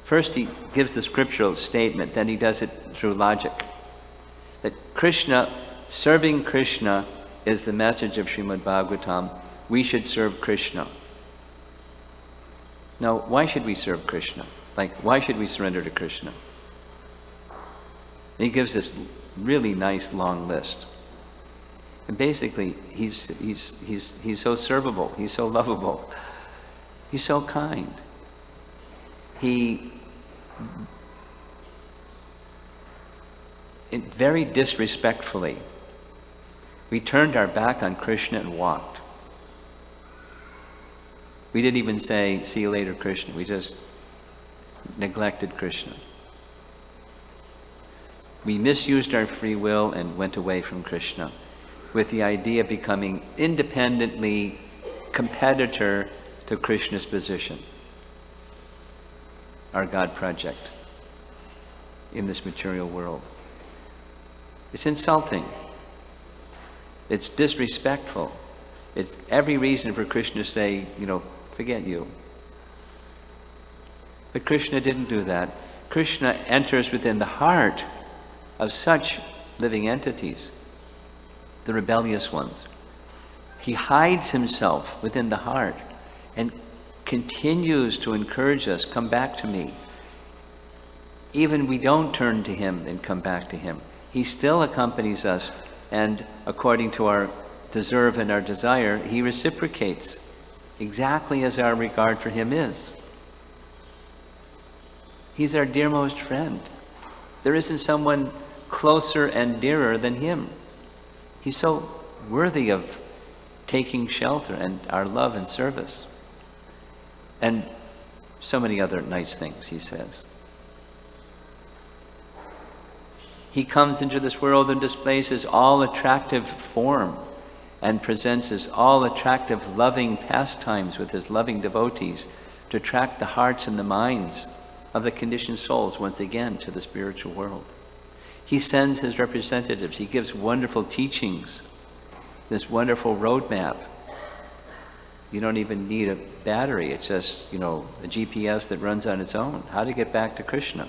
First he gives the scriptural statement, then he does it through logic. That Krishna, serving Krishna is the message of Srimad Bhagavatam. We should serve Krishna. Now, why should we serve Krishna? Like, why should we surrender to Krishna? And he gives this really nice long list. And basically, he's so servable, he's so lovable, he's so kind. Very disrespectfully, we turned our back on Krishna and walked. We didn't even say, see you later, Krishna. We just neglected Krishna. We misused our free will and went away from Krishna with the idea of becoming independently competitor to Krishna's position, our God project in this material world. It's insulting. It's disrespectful. It's every reason for Krishna to say, forget you. But Krishna didn't do that. Krishna enters within the heart of such living entities, the rebellious ones. He hides himself within the heart and continues to encourage us, come back to me. Even we don't turn to him and come back to him. He still accompanies us, and according to our deserve and our desire, he reciprocates exactly as our regard for him is. He's our dearmost friend. There isn't someone closer and dearer than him. He's so worthy of taking shelter and our love and service. And so many other nice things he says. He comes into this world and displays his all-attractive form and presents his all-attractive loving pastimes with his loving devotees to attract the hearts and the minds of the conditioned souls once again to the spiritual world. He sends his representatives. He gives wonderful teachings, this wonderful roadmap. You don't even need a battery. It's just, a GPS that runs on its own. How to get back to Krishna.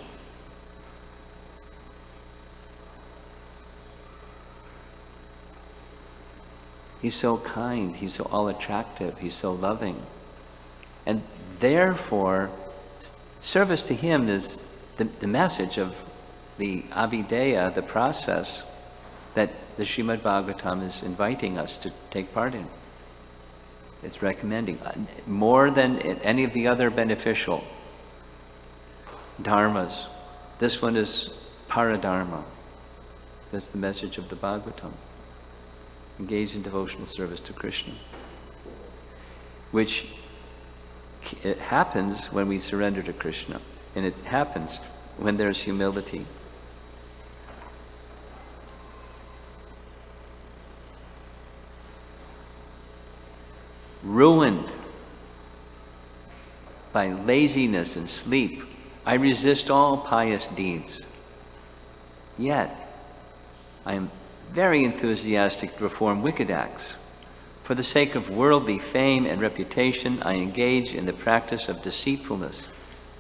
He's so kind. He's so all-attractive. He's so loving. And therefore, service to him is the message of the Avideya, the process that the Srimad Bhagavatam is inviting us to take part in. It's recommending, more than any of the other beneficial dharmas. This one is paradharma. That's the message of the Bhagavatam. Engage in devotional service to Krishna, which it happens when we surrender to Krishna, and it happens when there's humility. Ruined by laziness and sleep, I resist all pious deeds. Yet, I am very enthusiastic to perform wicked acts. For the sake of worldly fame and reputation, I engage in the practice of deceitfulness.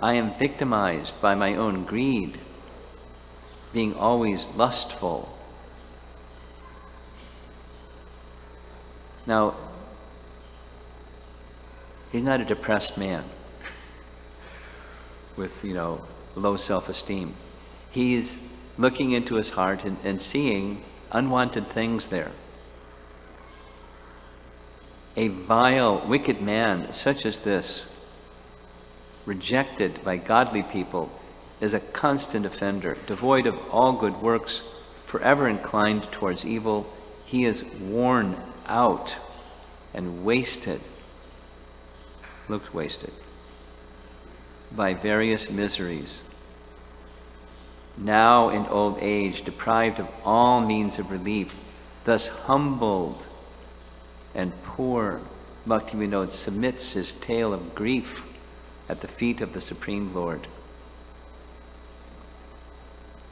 I am victimized by my own greed, being always lustful. Now, he's not a depressed man with, low self-esteem. He's looking into his heart and seeing unwanted things there. A vile, wicked man such as this, rejected by godly people, is a constant offender, devoid of all good works, forever inclined towards evil. He is worn out and wasted, looks wasted, by various miseries. Now in old age, deprived of all means of relief, thus humbled and poor, Bhaktivinoda submits his tale of grief at the feet of the Supreme Lord.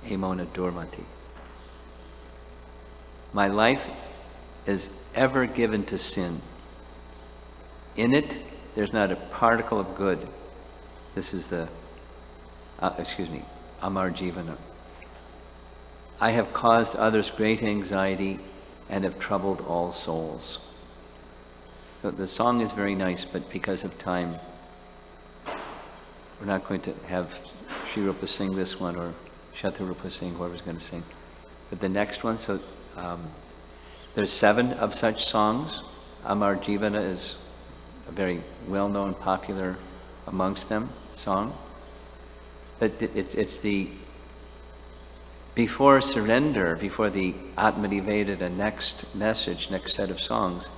Hemona Durmati. My life is ever given to sin. In it, there's not a particle of good. This is the, Amar Jivana. I have caused others great anxiety and have troubled all souls. So the song is very nice, but because of time, we're not going to have Sri Rupa sing this one or Shatarupa sing, whoever's going to sing. But the next one, there's 7 of such songs. Amar Jivana is a very well-known, popular amongst them song. But it's the, before surrender, before the Atma-Nivedana, next message, next set of songs,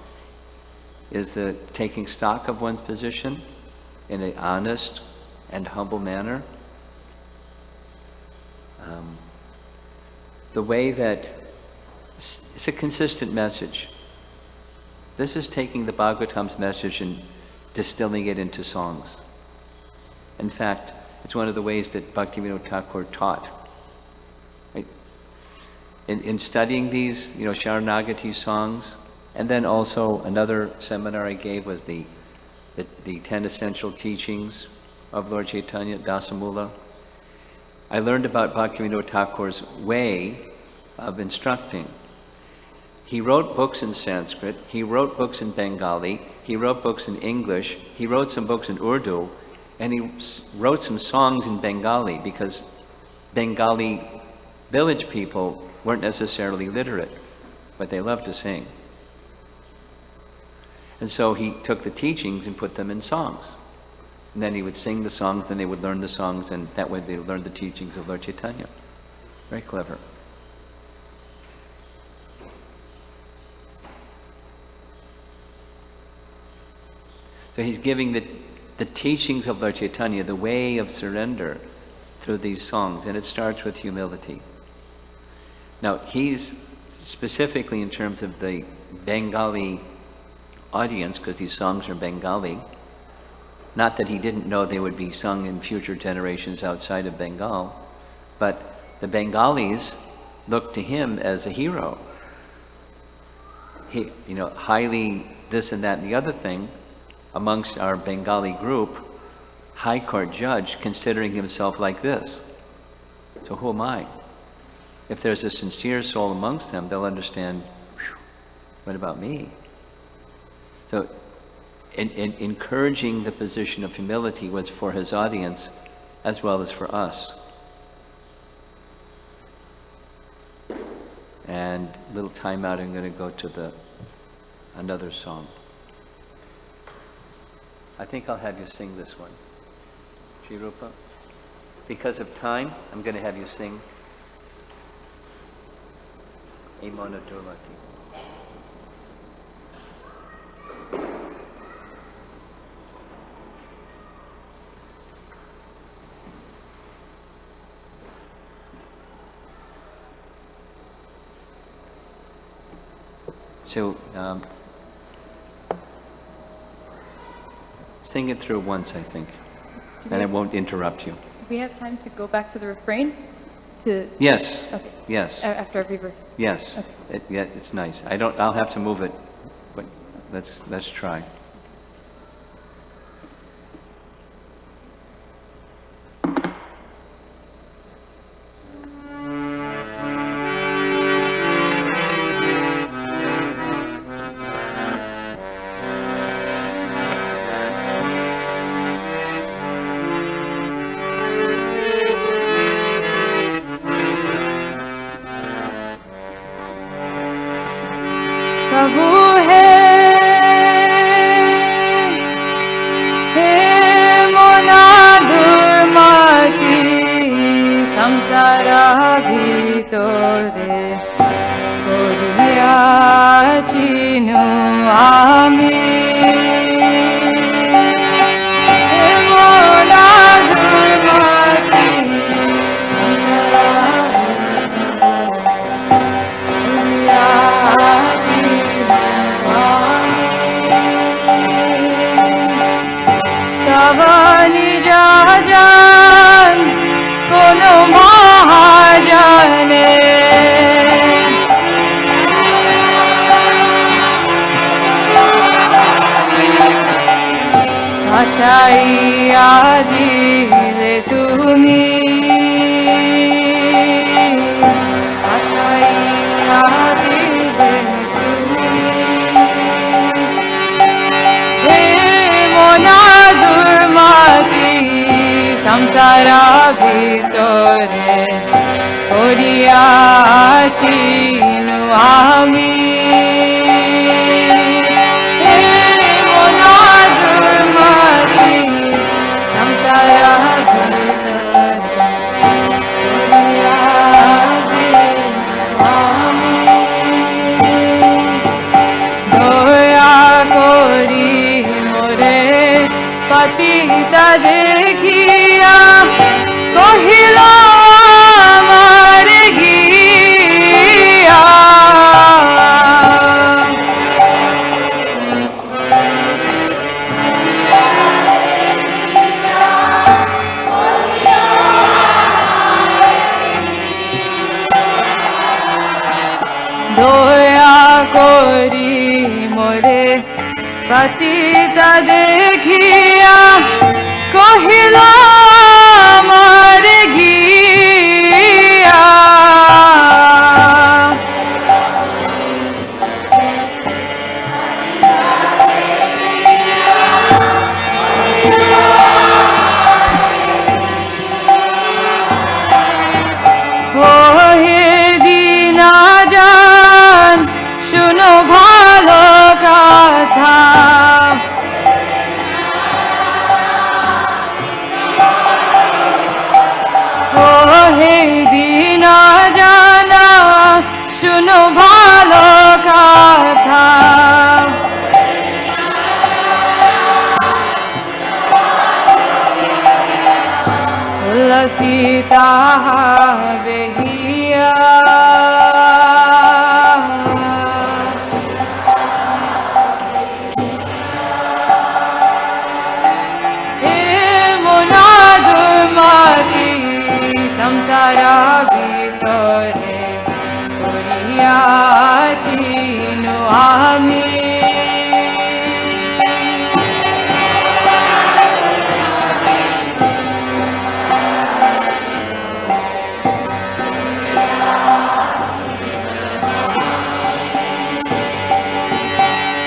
is the taking stock of one's position in an honest and humble manner. The way that, it's a consistent message. This is taking the Bhagavatam's message and distilling it into songs. In fact, it's one of the ways that Bhaktivinoda Thakur taught. Right? In studying these, Sharanagati songs, and then also another seminar I gave was the 10 essential teachings of Lord Chaitanya, Dasamula. I learned about Bhaktivinoda Thakur's way of instructing. He wrote books in Sanskrit, he wrote books in Bengali, he wrote books in English, he wrote some books in Urdu, and he wrote some songs in Bengali because Bengali village people weren't necessarily literate, but they loved to sing. And so he took the teachings and put them in songs. And then he would sing the songs, then they would learn the songs, and that way they would learn the teachings of Lord Chaitanya. Very clever. So he's giving the teachings of Lord Chaitanya, the way of surrender through these songs, and it starts with humility. Now, he's specifically in terms of the Bengali audience, because these songs are Bengali, not that he didn't know they would be sung in future generations outside of Bengal, but the Bengalis looked to him as a hero. He, highly this and that and the other thing, amongst our Bengali group, High Court judge considering himself like this. So who am I? If there's a sincere soul amongst them, they'll understand, what about me? So in encouraging the position of humility was for his audience as well as for us. And a little time out, I'm going to go to another song. I think I'll have you sing this one. Sri Rupa? Because of time, I'm going to have you sing Emona Durlati. So, sing it through once, I think, and it won't interrupt you. Do we have time to go back to the refrain? Yes. Okay. Yes. After every verse. Yes. Okay. It's nice. I'll have to move it, but let's try. प्रभु है मोना दुर्मति संसार ভিতরে করিয়াছিনু আমি মোনা দুর্মতি তবনি জান কোন মহাজনে হটাইয়া দিলে তুমি হটাইয়া দিলে তুমি হে মোনা দুর্মতি সংসার ভিতরে করিয়াছিনু আমি হে মোনা দুর্মতি সংসার ভিতরে করিয়াছিনু আমি দয়া করি মোরে পতিতা দেখিয়া কহিল আমার গিয়া দয়া করি মোরে পতিতা দেখিয়া কহিল আমার গিয়া ও হে দিনা জান শুনো ভালো কথা তাহা বেহিয়া সংসার ভিতরে পড়িয়াছিনু আমি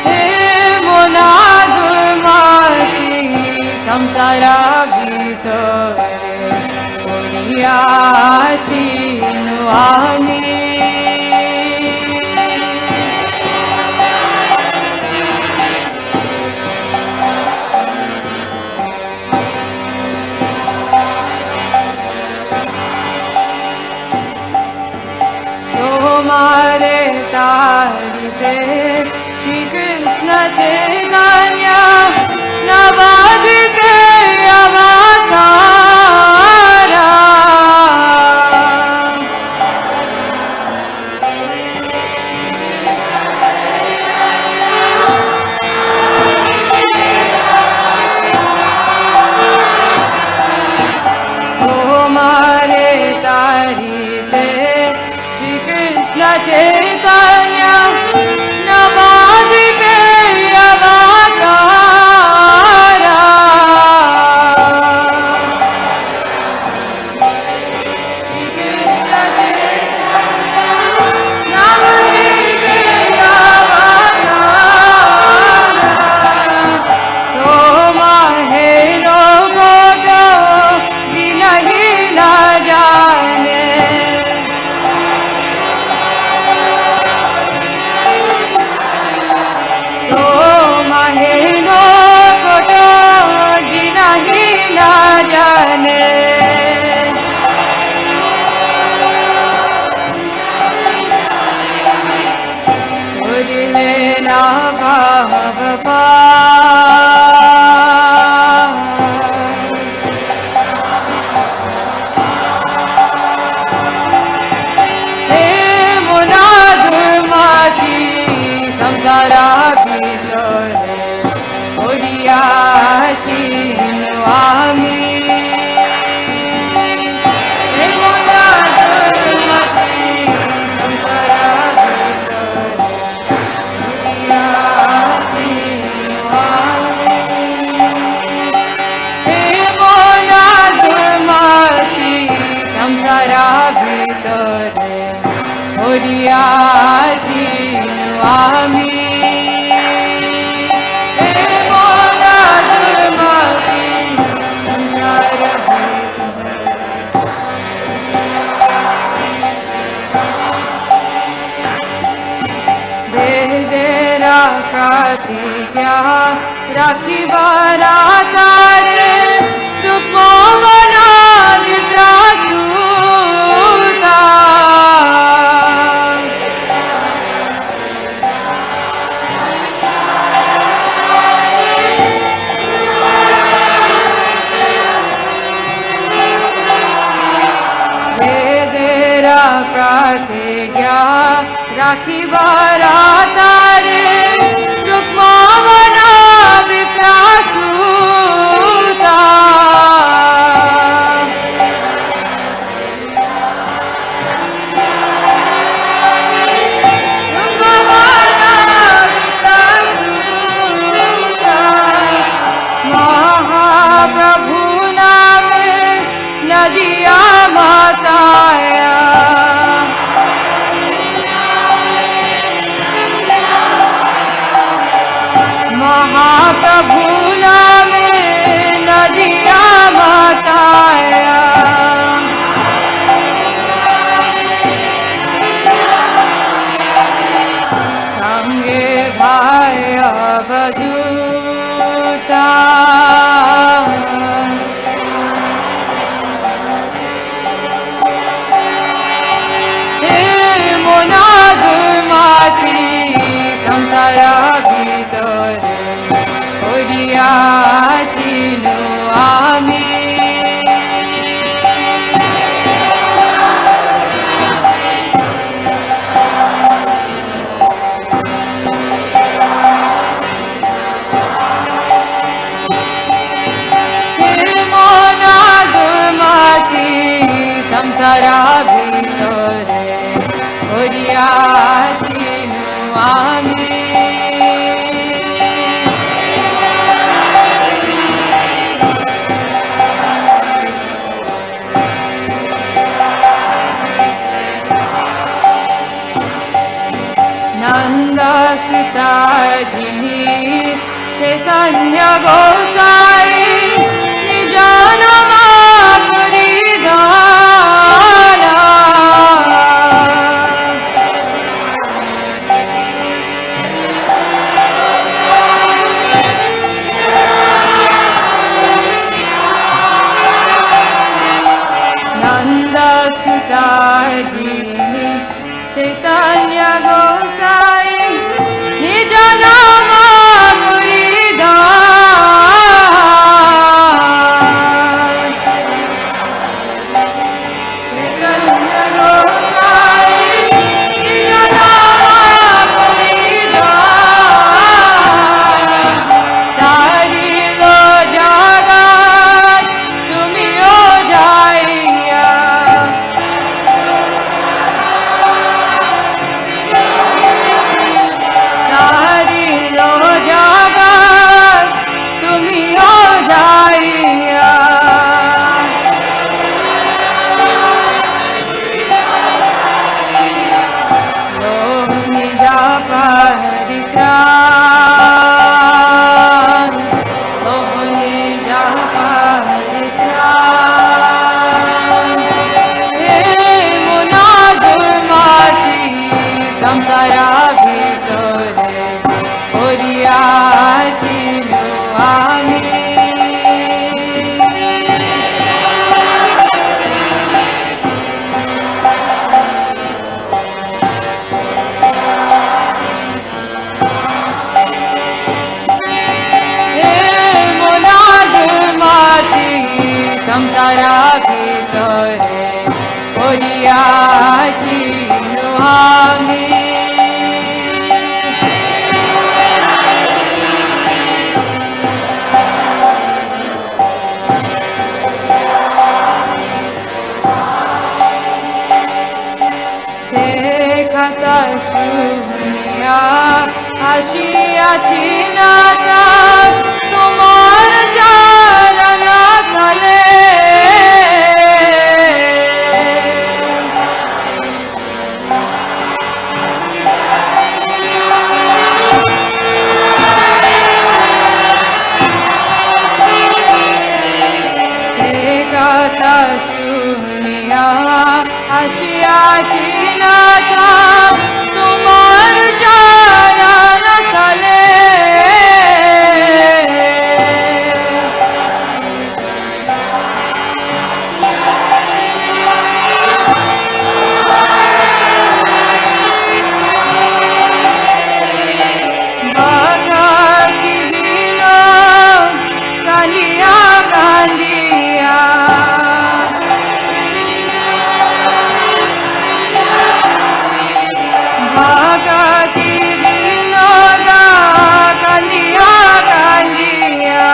হে মনাদুমাতি সংসার ভিতরে পড়িয়াছিনু আমি তোমারে তারিতে শ্রীকৃষ্ণ চৈতন্য নবদ্বীপে অবতারা তোমারে তারিতে শ্রীকৃষ্ণ চৈতন্য নবদ্বীপে অবতারা শ্রীকৃষ্ণ চৈতন্য নবদ্বীপে অবতারা তোমাহে লোকট দিনহীন জানে তোমাহে লোকট দিনহীন জানে করিলে না ভাব হে মনাদুমাতি সংসার ভিতরে পড়িয়াছিনু আমি হে মনাদুমাতি সংসার ভিতরে পড়িয়াছিনু আমি হে মনাদুমাতি সংসার ভিতরে পড়িয়াছিনু আমি হে মনাদুমাতি সংসার ভিতরে বেদের প্রতিজ্ঞা রাখিবার তারে রূপমন বিপ্রসূতা বেদের প্রতিজ্ঞা রাখিবার তারে রূপমন বিপ্রসূতা রূপমন বিপ্রসূতা মহাপ্রভু নামে নদিয়া মাতায়া महाप्रभु नामे नदिया बताया संगे भाई अवधूता हे মনাদুমাতি সংসার ভিতরে পড়িয়াছিনু আমি আমি नंदसुताजिनी चैतन्य गोसाई निजानमा परिधाना नंदसुताजिनी चैतन्य गोसाई निज नाम परिधान चैतन्य गोसाई निज नाम परिधान सारी लो जगत तुमियो जाइया सारी लो जगत तुमियो जाइया रोहिणी जा परित्राण रोहिणी जा परित्राण हे मुनाद माती संसारा ভিতরে পড়িয়াছিল আমি হে মোনাদ মাটি সংসারা ভিতরে পড়িয়াছিল আমি কথা শুনিয়া আসিয়াছি না তোমার চরণ তলে সে কথা শুনিয়া আসিয়াছি না তোমার চরণ তলে ভক্তি বিনোদ কান্দিয়া কান্দিয়া ভক্তি বিনোদ কান্দিয়া কান্দিয়া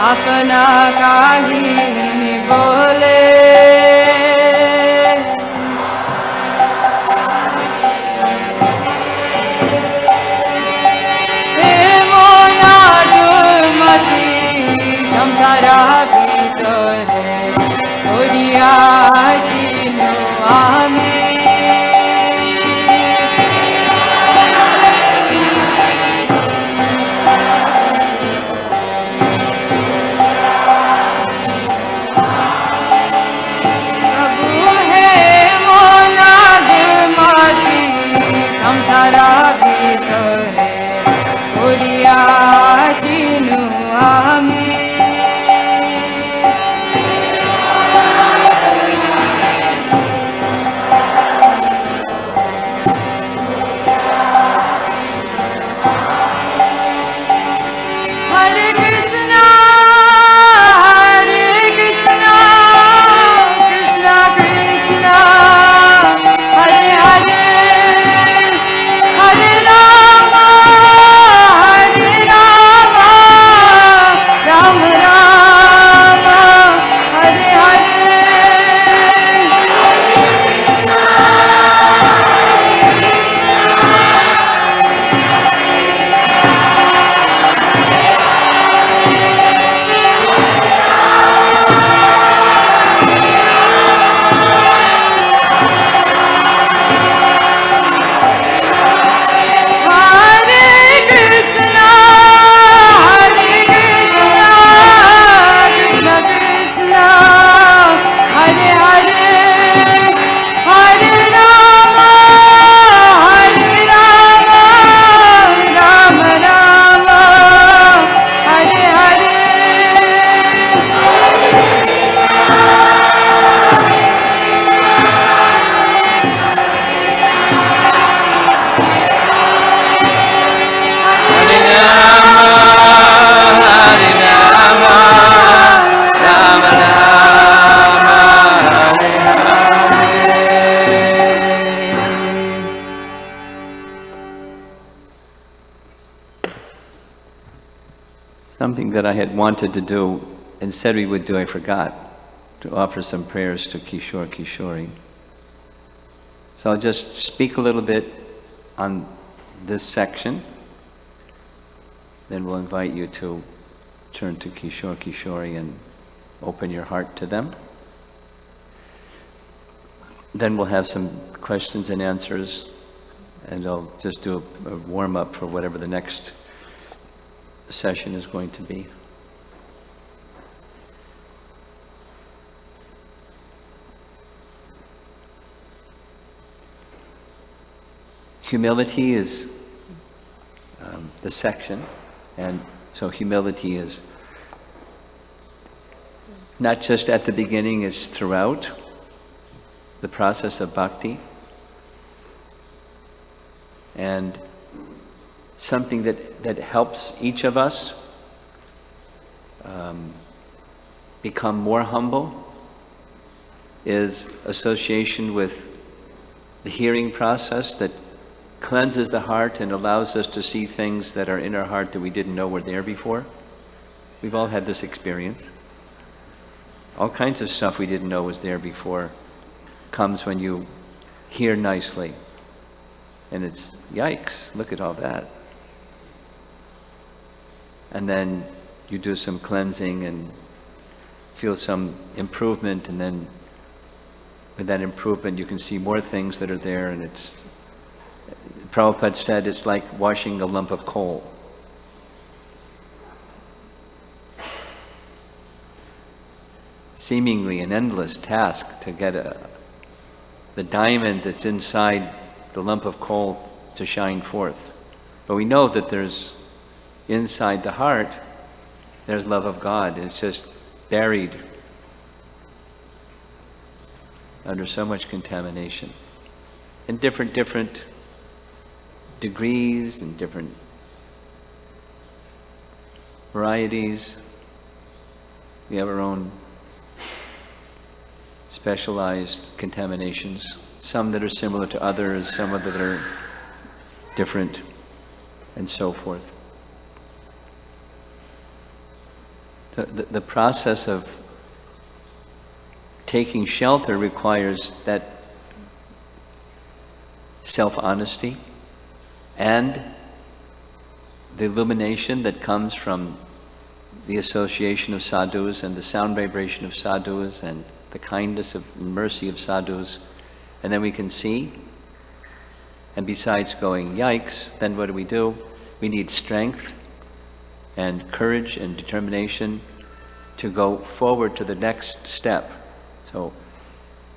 আপনা কাহিনী বলে সংসারা ভিতরে পড়িয়াছিল আমি প্রভু হে মোনাদ মাটি সংসারা ভিতরে পড়িয়াছিল আমি that I had wanted to do, and said we would do, I forgot to offer some prayers to Kishore Kishori. So I'll just speak a little bit on this section, then we'll invite you to turn to Kishore Kishori and open your heart to them. Then we'll have some questions and answers, and I'll just do a warm-up for whatever the next session is going to be. Humility is the section, and so humility is not just at the beginning, it's throughout the process of bhakti, and something that helps each of us become more humble is association with the hearing process that cleanses the heart and allows us to see things that are in our heart that we didn't know were there before. We've all had this experience. All kinds of stuff we didn't know was there before comes when you hear nicely. And it's, yikes, look at all that. And then you do some cleansing and feel some improvement, and then with that improvement you can see more things that are there, and it's, Prabhupada said, it's like washing a lump of coal. Seemingly an endless task to get the diamond that's inside the lump of coal to shine forth. But we know that there's, inside the heart, there's love of God. It's just buried under so much contamination. In different degrees and different varieties. We have our own specialized contaminations, some that are similar to others, some that are different, and so forth. The process of taking shelter requires that self-honesty and the illumination that comes from the association of sadhus and the sound vibration of sadhus and the kindness and mercy of sadhus. And then we can see, and besides going, yikes, then what do? We need strength and courage and determination to go forward to the next step. So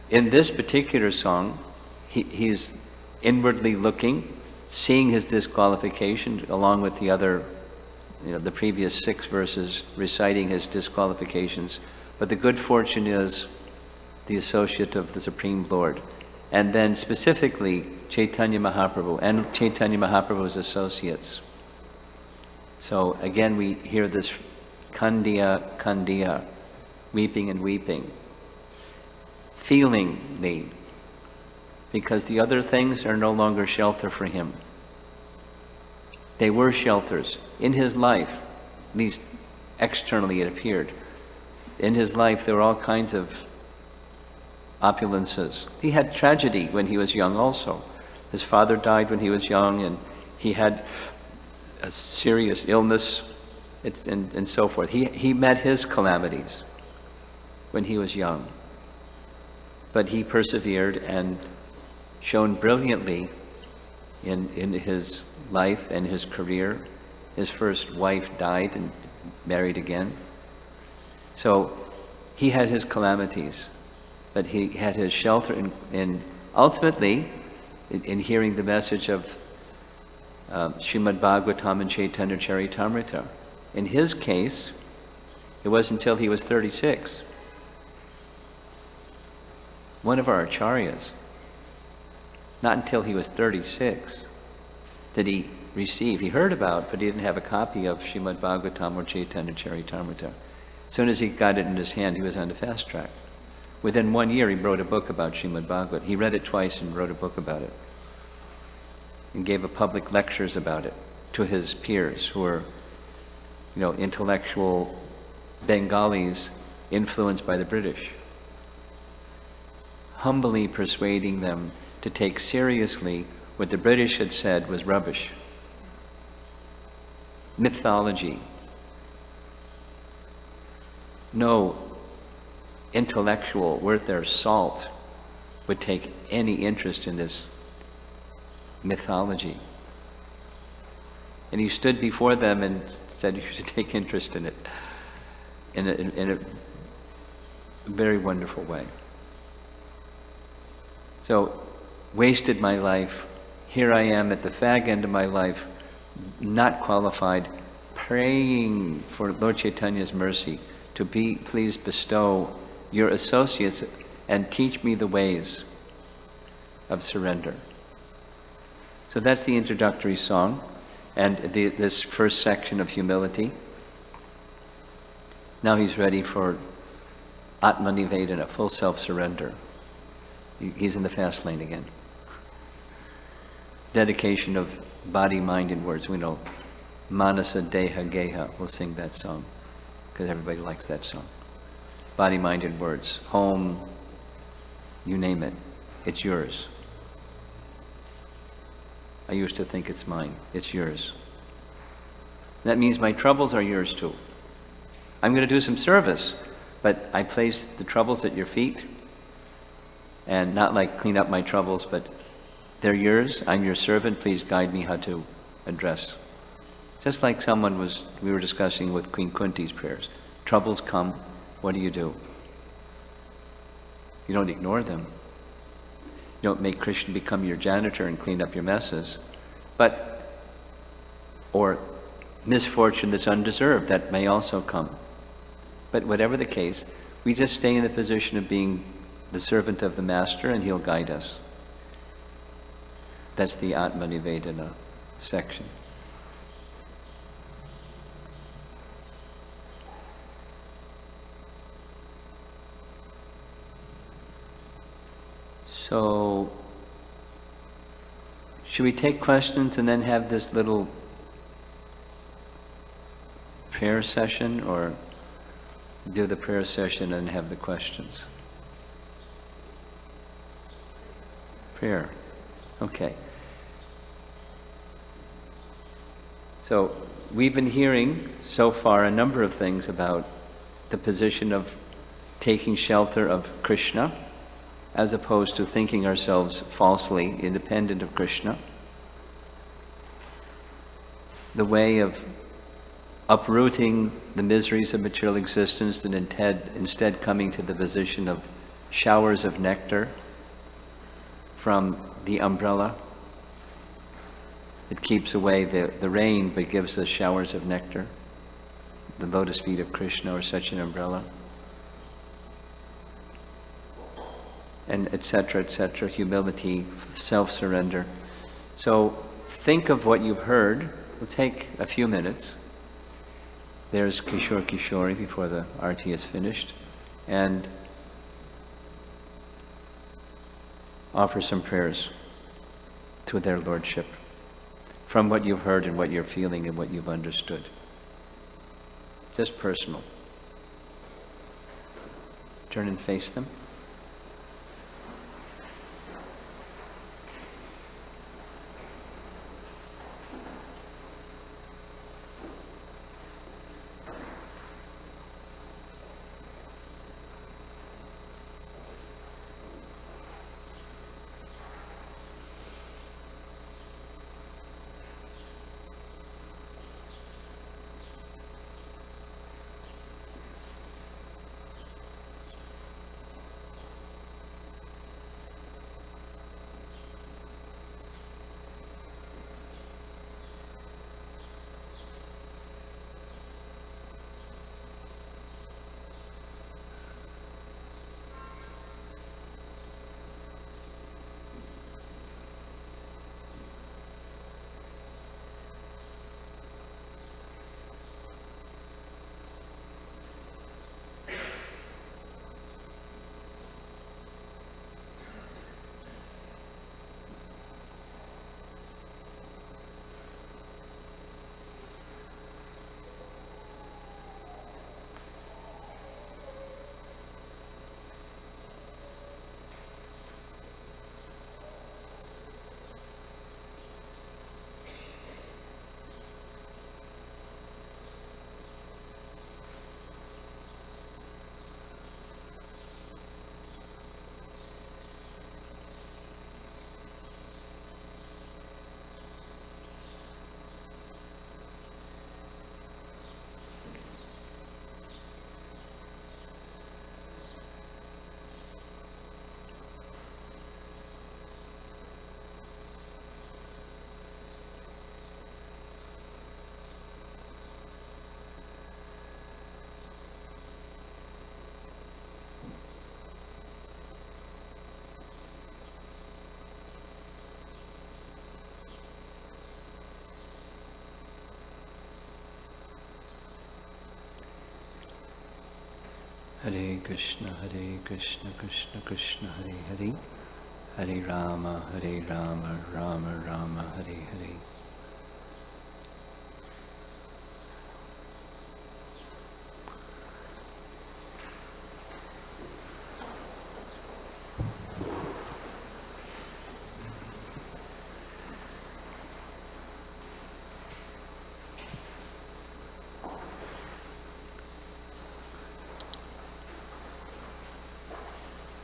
in this particular song, he's inwardly looking, seeing his disqualification along with the other, the previous 6 verses reciting his disqualifications. But the good fortune is the associate of the Supreme Lord. And then specifically Chaitanya Mahaprabhu and Chaitanya Mahaprabhu's associates. So again we hear this Kandiya, Kandiya, weeping and weeping, feeling me, because the other things are no longer shelter for him. They were shelters in his life, at least externally it appeared. In his life there were all kinds of opulences. He had tragedy when he was young also. His father died when he was young, and he had a serious illness, and so forth. He met his calamities when he was young. But he persevered and shone brilliantly in his life and his career. His first wife died and married again. So he had his calamities, but he had his shelter in ultimately in hearing the message of Srimad Bhagavatam and Chaitanya Charitamrita. In his case, it wasn't until he was 36. One of our acharyas, not until he was 36 did he receive. He heard about, but he didn't have a copy of Srimad Bhagavatam or Chaitanya Charitamrita. As soon as he got it in his hand, he was on the fast track. Within 1 year, he wrote a book about Srimad Bhagavatam. He read it twice and wrote a book about it, and gave public lectures about it to his peers who were intellectual Bengalis influenced by the British, humbly persuading them to take seriously what the British had said was rubbish. Mythology. No intellectual worth their salt would take any interest in this mythology. And he stood before them and said you should take interest in it in a very wonderful way. So, wasted my life. Here I am at the fag end of my life, not qualified, praying for Lord Chaitanya's mercy to please bestow your associates and teach me the ways of surrender. So that's the introductory song and this first section of humility. Now he's ready for Atmanivedana, full self-surrender. He's in the fast lane again. Dedication of body, mind, and words. We know Manasa Deha Geha. We'll sing that song because everybody likes that song. Body, mind, and words. Home, you name it. It's yours. I used to think it's mine. It's yours. That means my troubles are yours too. I'm going to do some service, but I place the troubles at your feet, and not like clean up my troubles, but they're yours. I'm your servant. Please guide me how to address. Just like we were discussing with Queen Kunti's prayers. Troubles come, what do? You don't ignore them. You don't make Krishna become your janitor and clean up your messes, or misfortune that's undeserved, that may also come. But whatever the case, we just stay in the position of being the servant of the Master, and he'll guide us. That's the Atmanivedana section. So, should we take questions and then have this little prayer session, or do the prayer session and have the questions? Prayer. Okay. So, we've been hearing so far a number of things about the position of taking shelter of Krishna, as opposed to thinking ourselves falsely independent of Krishna. The way of uprooting the miseries of material existence and instead coming to the position of showers of nectar from the umbrella. It keeps away the rain but gives us showers of nectar. The lotus feet of Krishna are such an umbrella. And etc., humility, self-surrender. So think of what you've heard. We'll take a few minutes. There's Kishore Kishori before the arti is finished. And offer some prayers to their Lordship from what you've heard and what you're feeling and what you've understood. Just personal. Turn and face them. Hare Krishna, Krishna Krishna, Hare Hare, Hare Rama, Rama Rama, Hare Hare.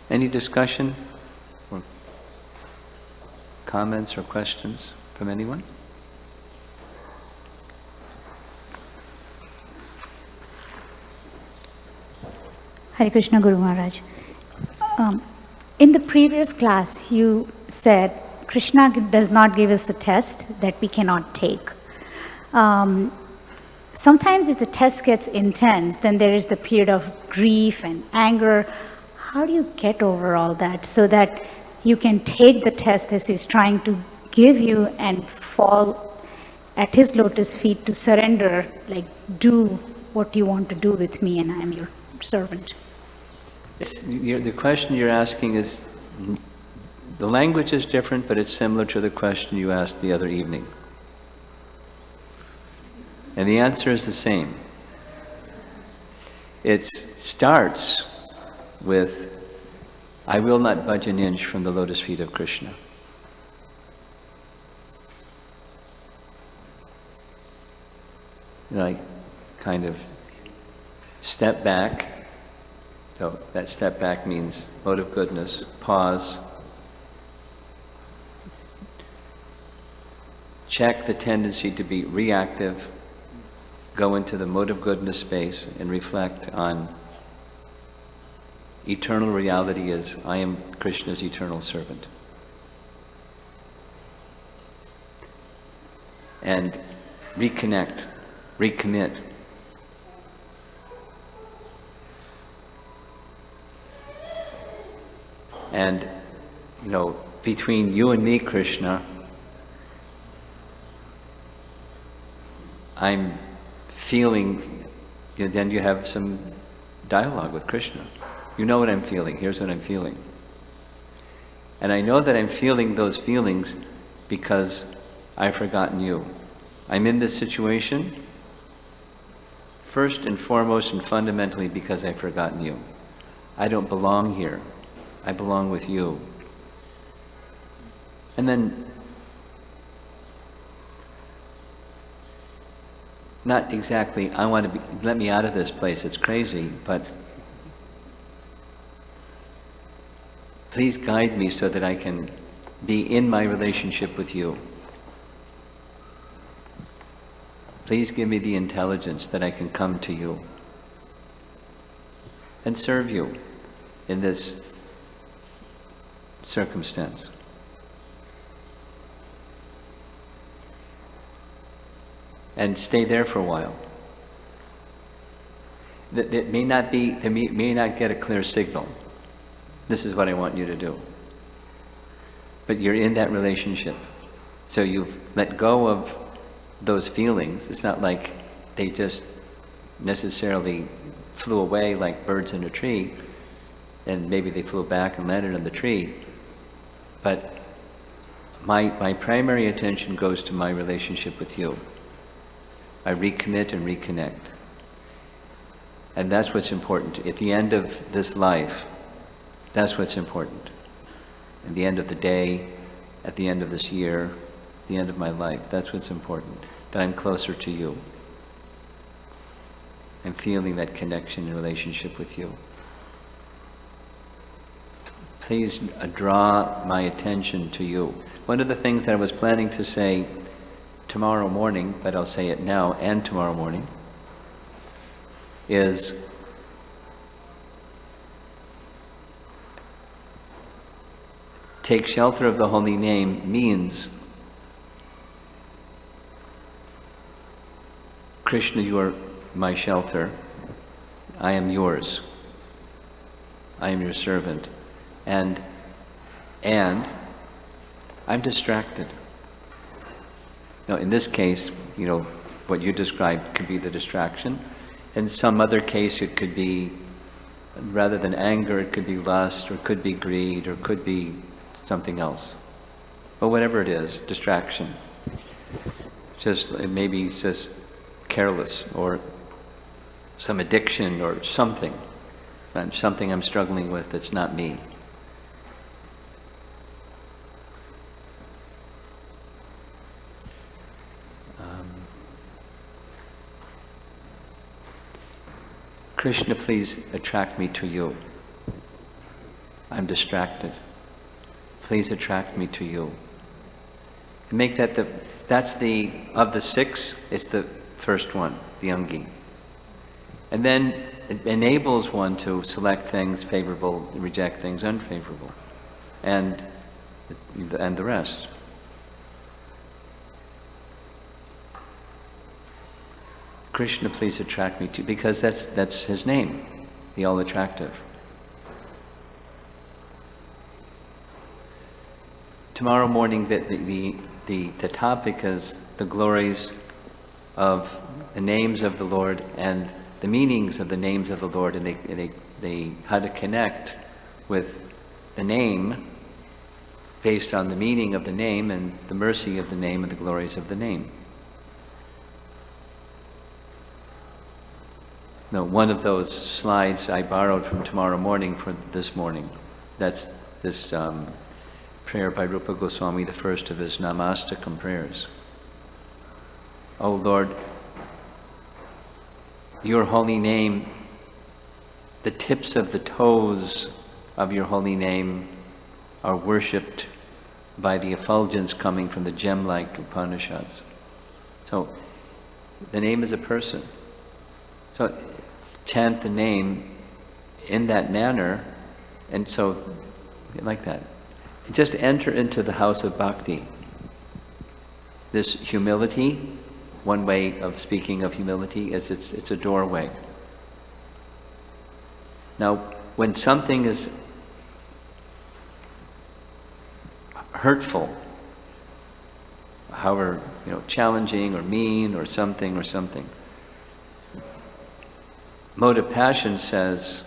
Any discussion or comments or questions from anyone? Hare Krishna Guru Maharaj. In the previous class, you said Krishna does not give us a test that we cannot take. Sometimes if the test gets intense, then there is the period of grief and anger. How do you get over all that so that you can take the test that he's trying to give you and fall at his lotus feet to surrender, like do what you want to do with me and I am your servant? The question you're asking is, the language is different, but it's similar to the question you asked the other evening. And the answer is the same. It starts with, I will not budge an inch from the lotus feet of Krishna. Like, kind of step back. So that step back means mode of goodness, pause, check the tendency to be reactive, go into the mode of goodness space and reflect on eternal reality as I am Krishna's eternal servant. And reconnect, recommit. And, between you and me, Krishna, I'm feeling, then you have some dialogue with Krishna. You know what I'm feeling, here's what I'm feeling. And I know that I'm feeling those feelings because I've forgotten you. I'm in this situation, first and foremost and fundamentally because I've forgotten you. I don't belong here. I belong with you. And then, not exactly, I want to let me out of this place, it's crazy, but please guide me so that I can be in my relationship with you. Please give me the intelligence that I can come to you and serve you in this circumstance. And stay there for a while. That may not get a clear signal. This is what I want you to do. But you're in that relationship. So you've let go of those feelings. It's not like they just necessarily flew away like birds in a tree, and maybe they flew back and landed on the tree. But my primary attention goes to my relationship with you. I recommit and reconnect. And that's what's important. At the end of this life, that's what's important. At the end of the day, at the end of this year, at the end of my life, that's what's important. That I'm closer to you. I'm feeling that connection and relationship with you. Please draw my attention to you. One of the things that I was planning to say tomorrow morning, but I'll say it now and tomorrow morning, is take shelter of the holy name means, Krishna, you are my shelter. I am yours. I am your servant. And I'm distracted. Now, in this case, what you described could be the distraction. In some other case, it could be Rather than anger, it could be lust, or it could be greed, or it could be something else. But whatever it is, distraction. Maybe it's just careless, or some addiction, or something. Something I'm struggling with that's not me. Krishna, please attract me to you. I'm distracted. Please attract me to you. And make that of the 6, it's the first one, the Angi. And then it enables one to select things favorable, reject things unfavorable, and the rest. Krishna, please attract me to, because that's his name, the all-attractive. Tomorrow morning, the topic is the glories of the names of the Lord and the meanings of the names of the Lord, and they how to connect with the name based on the meaning of the name and the mercy of the name and the glories of the name. Now, one of those slides I borrowed from tomorrow morning for this morning. That's this prayer by Rupa Goswami, the first of his Namastakam prayers. O Lord, your holy name, the tips of the toes of your holy name are worshipped by the effulgence coming from the gem-like Upanishads. So, the name is a person. So, chant the name in that manner, and so, like that. Just enter into the house of bhakti. This humility, one way of speaking of humility is it's a doorway. Now, when something is hurtful, however, challenging or mean or something, mode of passion says,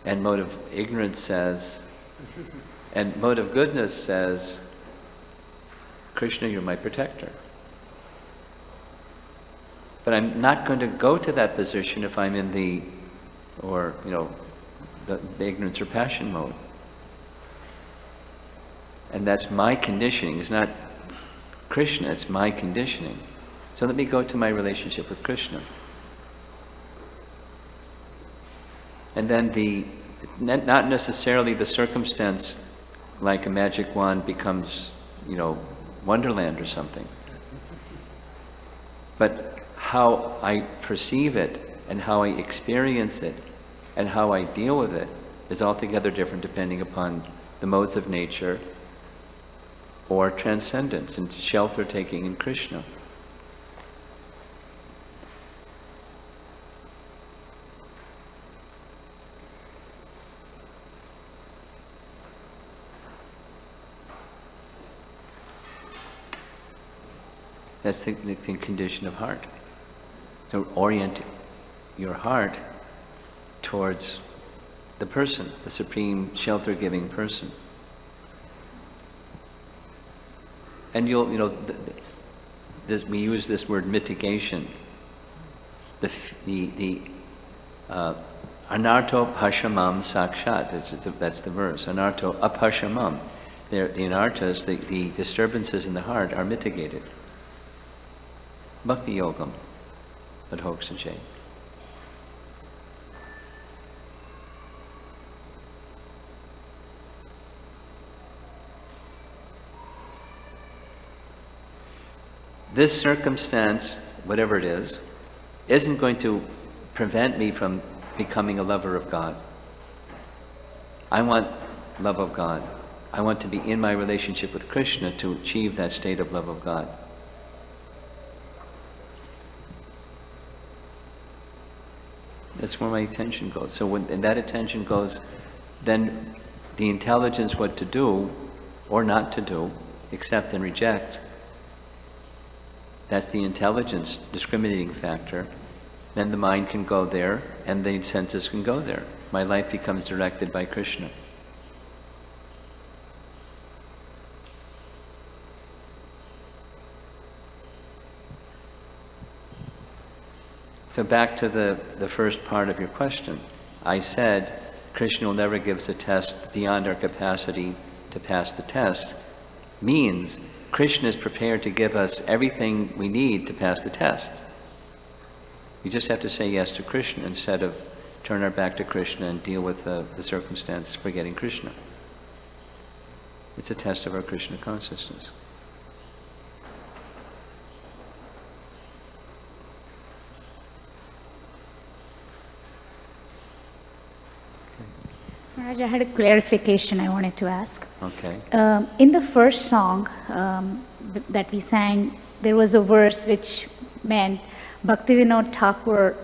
and mode of ignorance says, and mode of goodness says, Krishna, you're my protector. But I'm not going to go to that position if I'm in the ignorance or passion mode. And that's my conditioning. It's not Krishna, it's my conditioning. So let me go to my relationship with Krishna. And then not necessarily the circumstance like a magic wand becomes, Wonderland or something. But how I perceive it and how I experience it and how I deal with it is altogether different depending upon the modes of nature or transcendence and shelter taking in Krishna. That's the condition of heart. So orient your heart towards the person, the supreme shelter-giving person. And we use this word mitigation. The anarto pashamam sakshat, that's the verse. Anarto apashamam. The anartas, the disturbances in the heart are mitigated. Bhakti Yogam, Adhoksache. This circumstance, whatever it is, isn't going to prevent me from becoming a lover of God. I want love of God. I want to be in my relationship with Krishna to achieve that state of love of God. That's where my attention goes. So when that attention goes, then the intelligence what to do or not to do, accept and reject, that's the intelligence discriminating factor. then the mind can go there and the senses can go there. My life becomes directed by Krishna. So back to the first part of your question. I said Krishna will never give us a test beyond our capacity to pass the test, means Krishna is prepared to give us everything we need to pass the test. We just have to say yes to Krishna instead of turn our back to Krishna and deal with the circumstance forgetting Krishna. It's a test of our Krishna consciousness. Maharaj, I had a clarification I wanted to ask. Okay. In the first song that we sang, there was a verse which meant Bhaktivinoda Thakur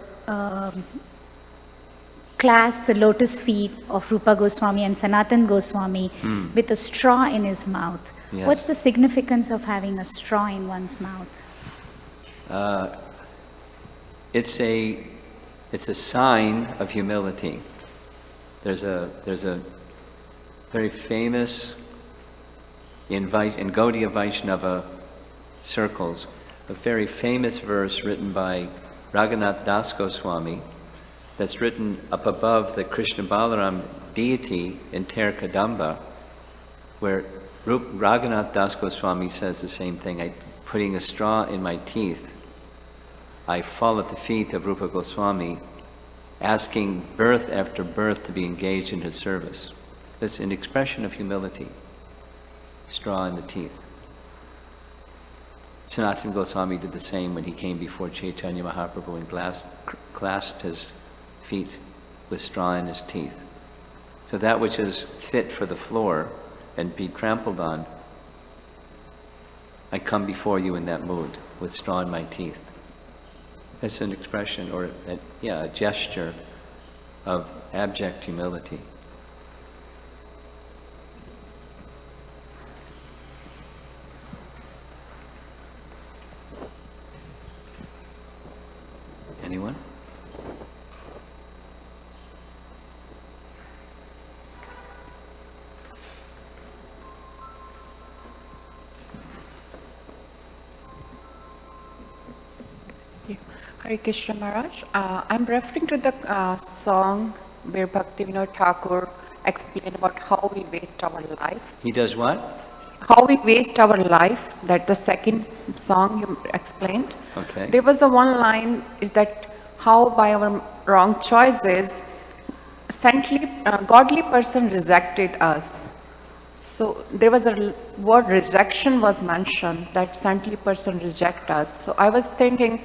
clasped the lotus feet of Rupa Goswami and Sanatan Goswami with a straw in his mouth. Yes. What's the significance of having a straw in one's mouth? It's a sign of humility. There's a very famous in Gaudiya Vaishnava circles, a very famous verse written by Raghunath Das Goswami that's written up above the Krishna Balaram deity in Ter Kadamba, where Raghunath Das Goswami says the same thing. Putting a straw in my teeth, I fall at the feet of Rupa Goswami, asking birth after birth to be engaged in his service. It's an expression of humility. Straw in the teeth. Sanatana Goswami did the same when he came before Chaitanya Mahaprabhu and clasped his feet with straw in his teeth. So that which is fit for the floor and be trampled on, I come before you in that mood with straw in my teeth. It's an expression, or a gesture of abject humility. Anyone? Hare Krishna Maharaj. I'm referring to the song where Bhaktivinoda Thakur explained about how we waste our life. He does what? How we waste our life, that the second song you explained. Okay. There was a one line is that how by our wrong choices, godly person rejected us. So there was a word rejection was mentioned, that saintly person reject us. So I was thinking,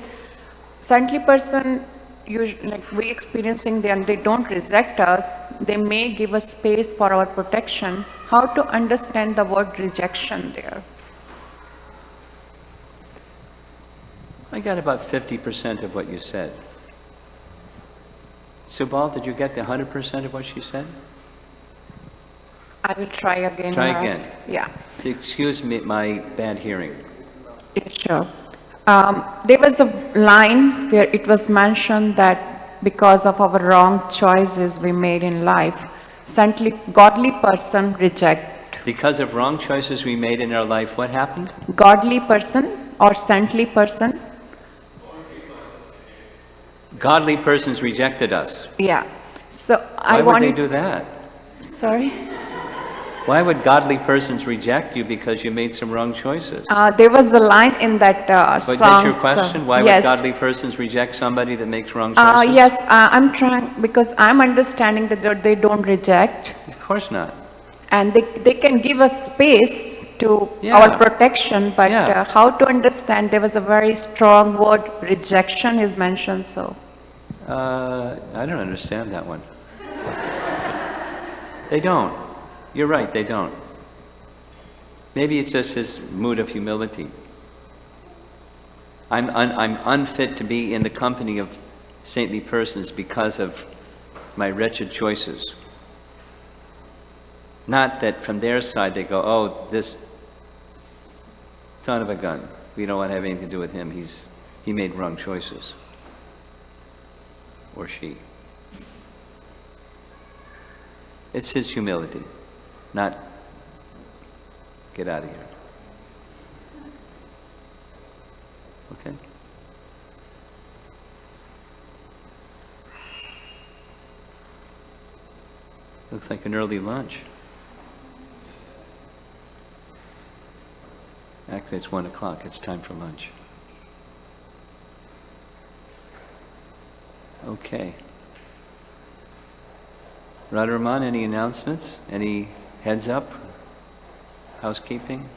saintly person, we experiencing them, they don't reject us, they may give us space for our protection. How to understand the word rejection there? I got about 50% of what you said. Subal, did you get the 100% of what she said? I will try again. Try Maharaj. again. Yeah. Excuse me, my bad hearing. Yeah, sure. There was a line where it was mentioned that because of our wrong choices we made in life, saintly, godly person reject. Because of wrong choices we made in our life, what happened? Godly person or saintly person? Godly persons rejected us. Yeah. So Why would they do that? Sorry? Why would godly persons reject you because you made some wrong choices? There was a line in that But song. that's your question? Why yes. would godly persons reject somebody that makes wrong choices? Yes, I'm trying, because I'm understanding that they don't reject. Of course not. And they can give us space to Yeah. our protection, but Yeah. how to understand, there was a very strong word, rejection is mentioned, so. I don't understand that one. They don't. You're right, they don't. Maybe it's just his mood of humility. I'm unfit to be in the company of saintly persons because of my wretched choices. Not that from their side they go, oh, this son of a gun, we don't want to have anything to do with him, he made wrong choices. or she. It's his humility, not get out of here. Okay? Looks like an early lunch. Actually, it's 1 o'clock. It's time for lunch. Okay. Radharaman, any announcements? Any heads up? Housekeeping?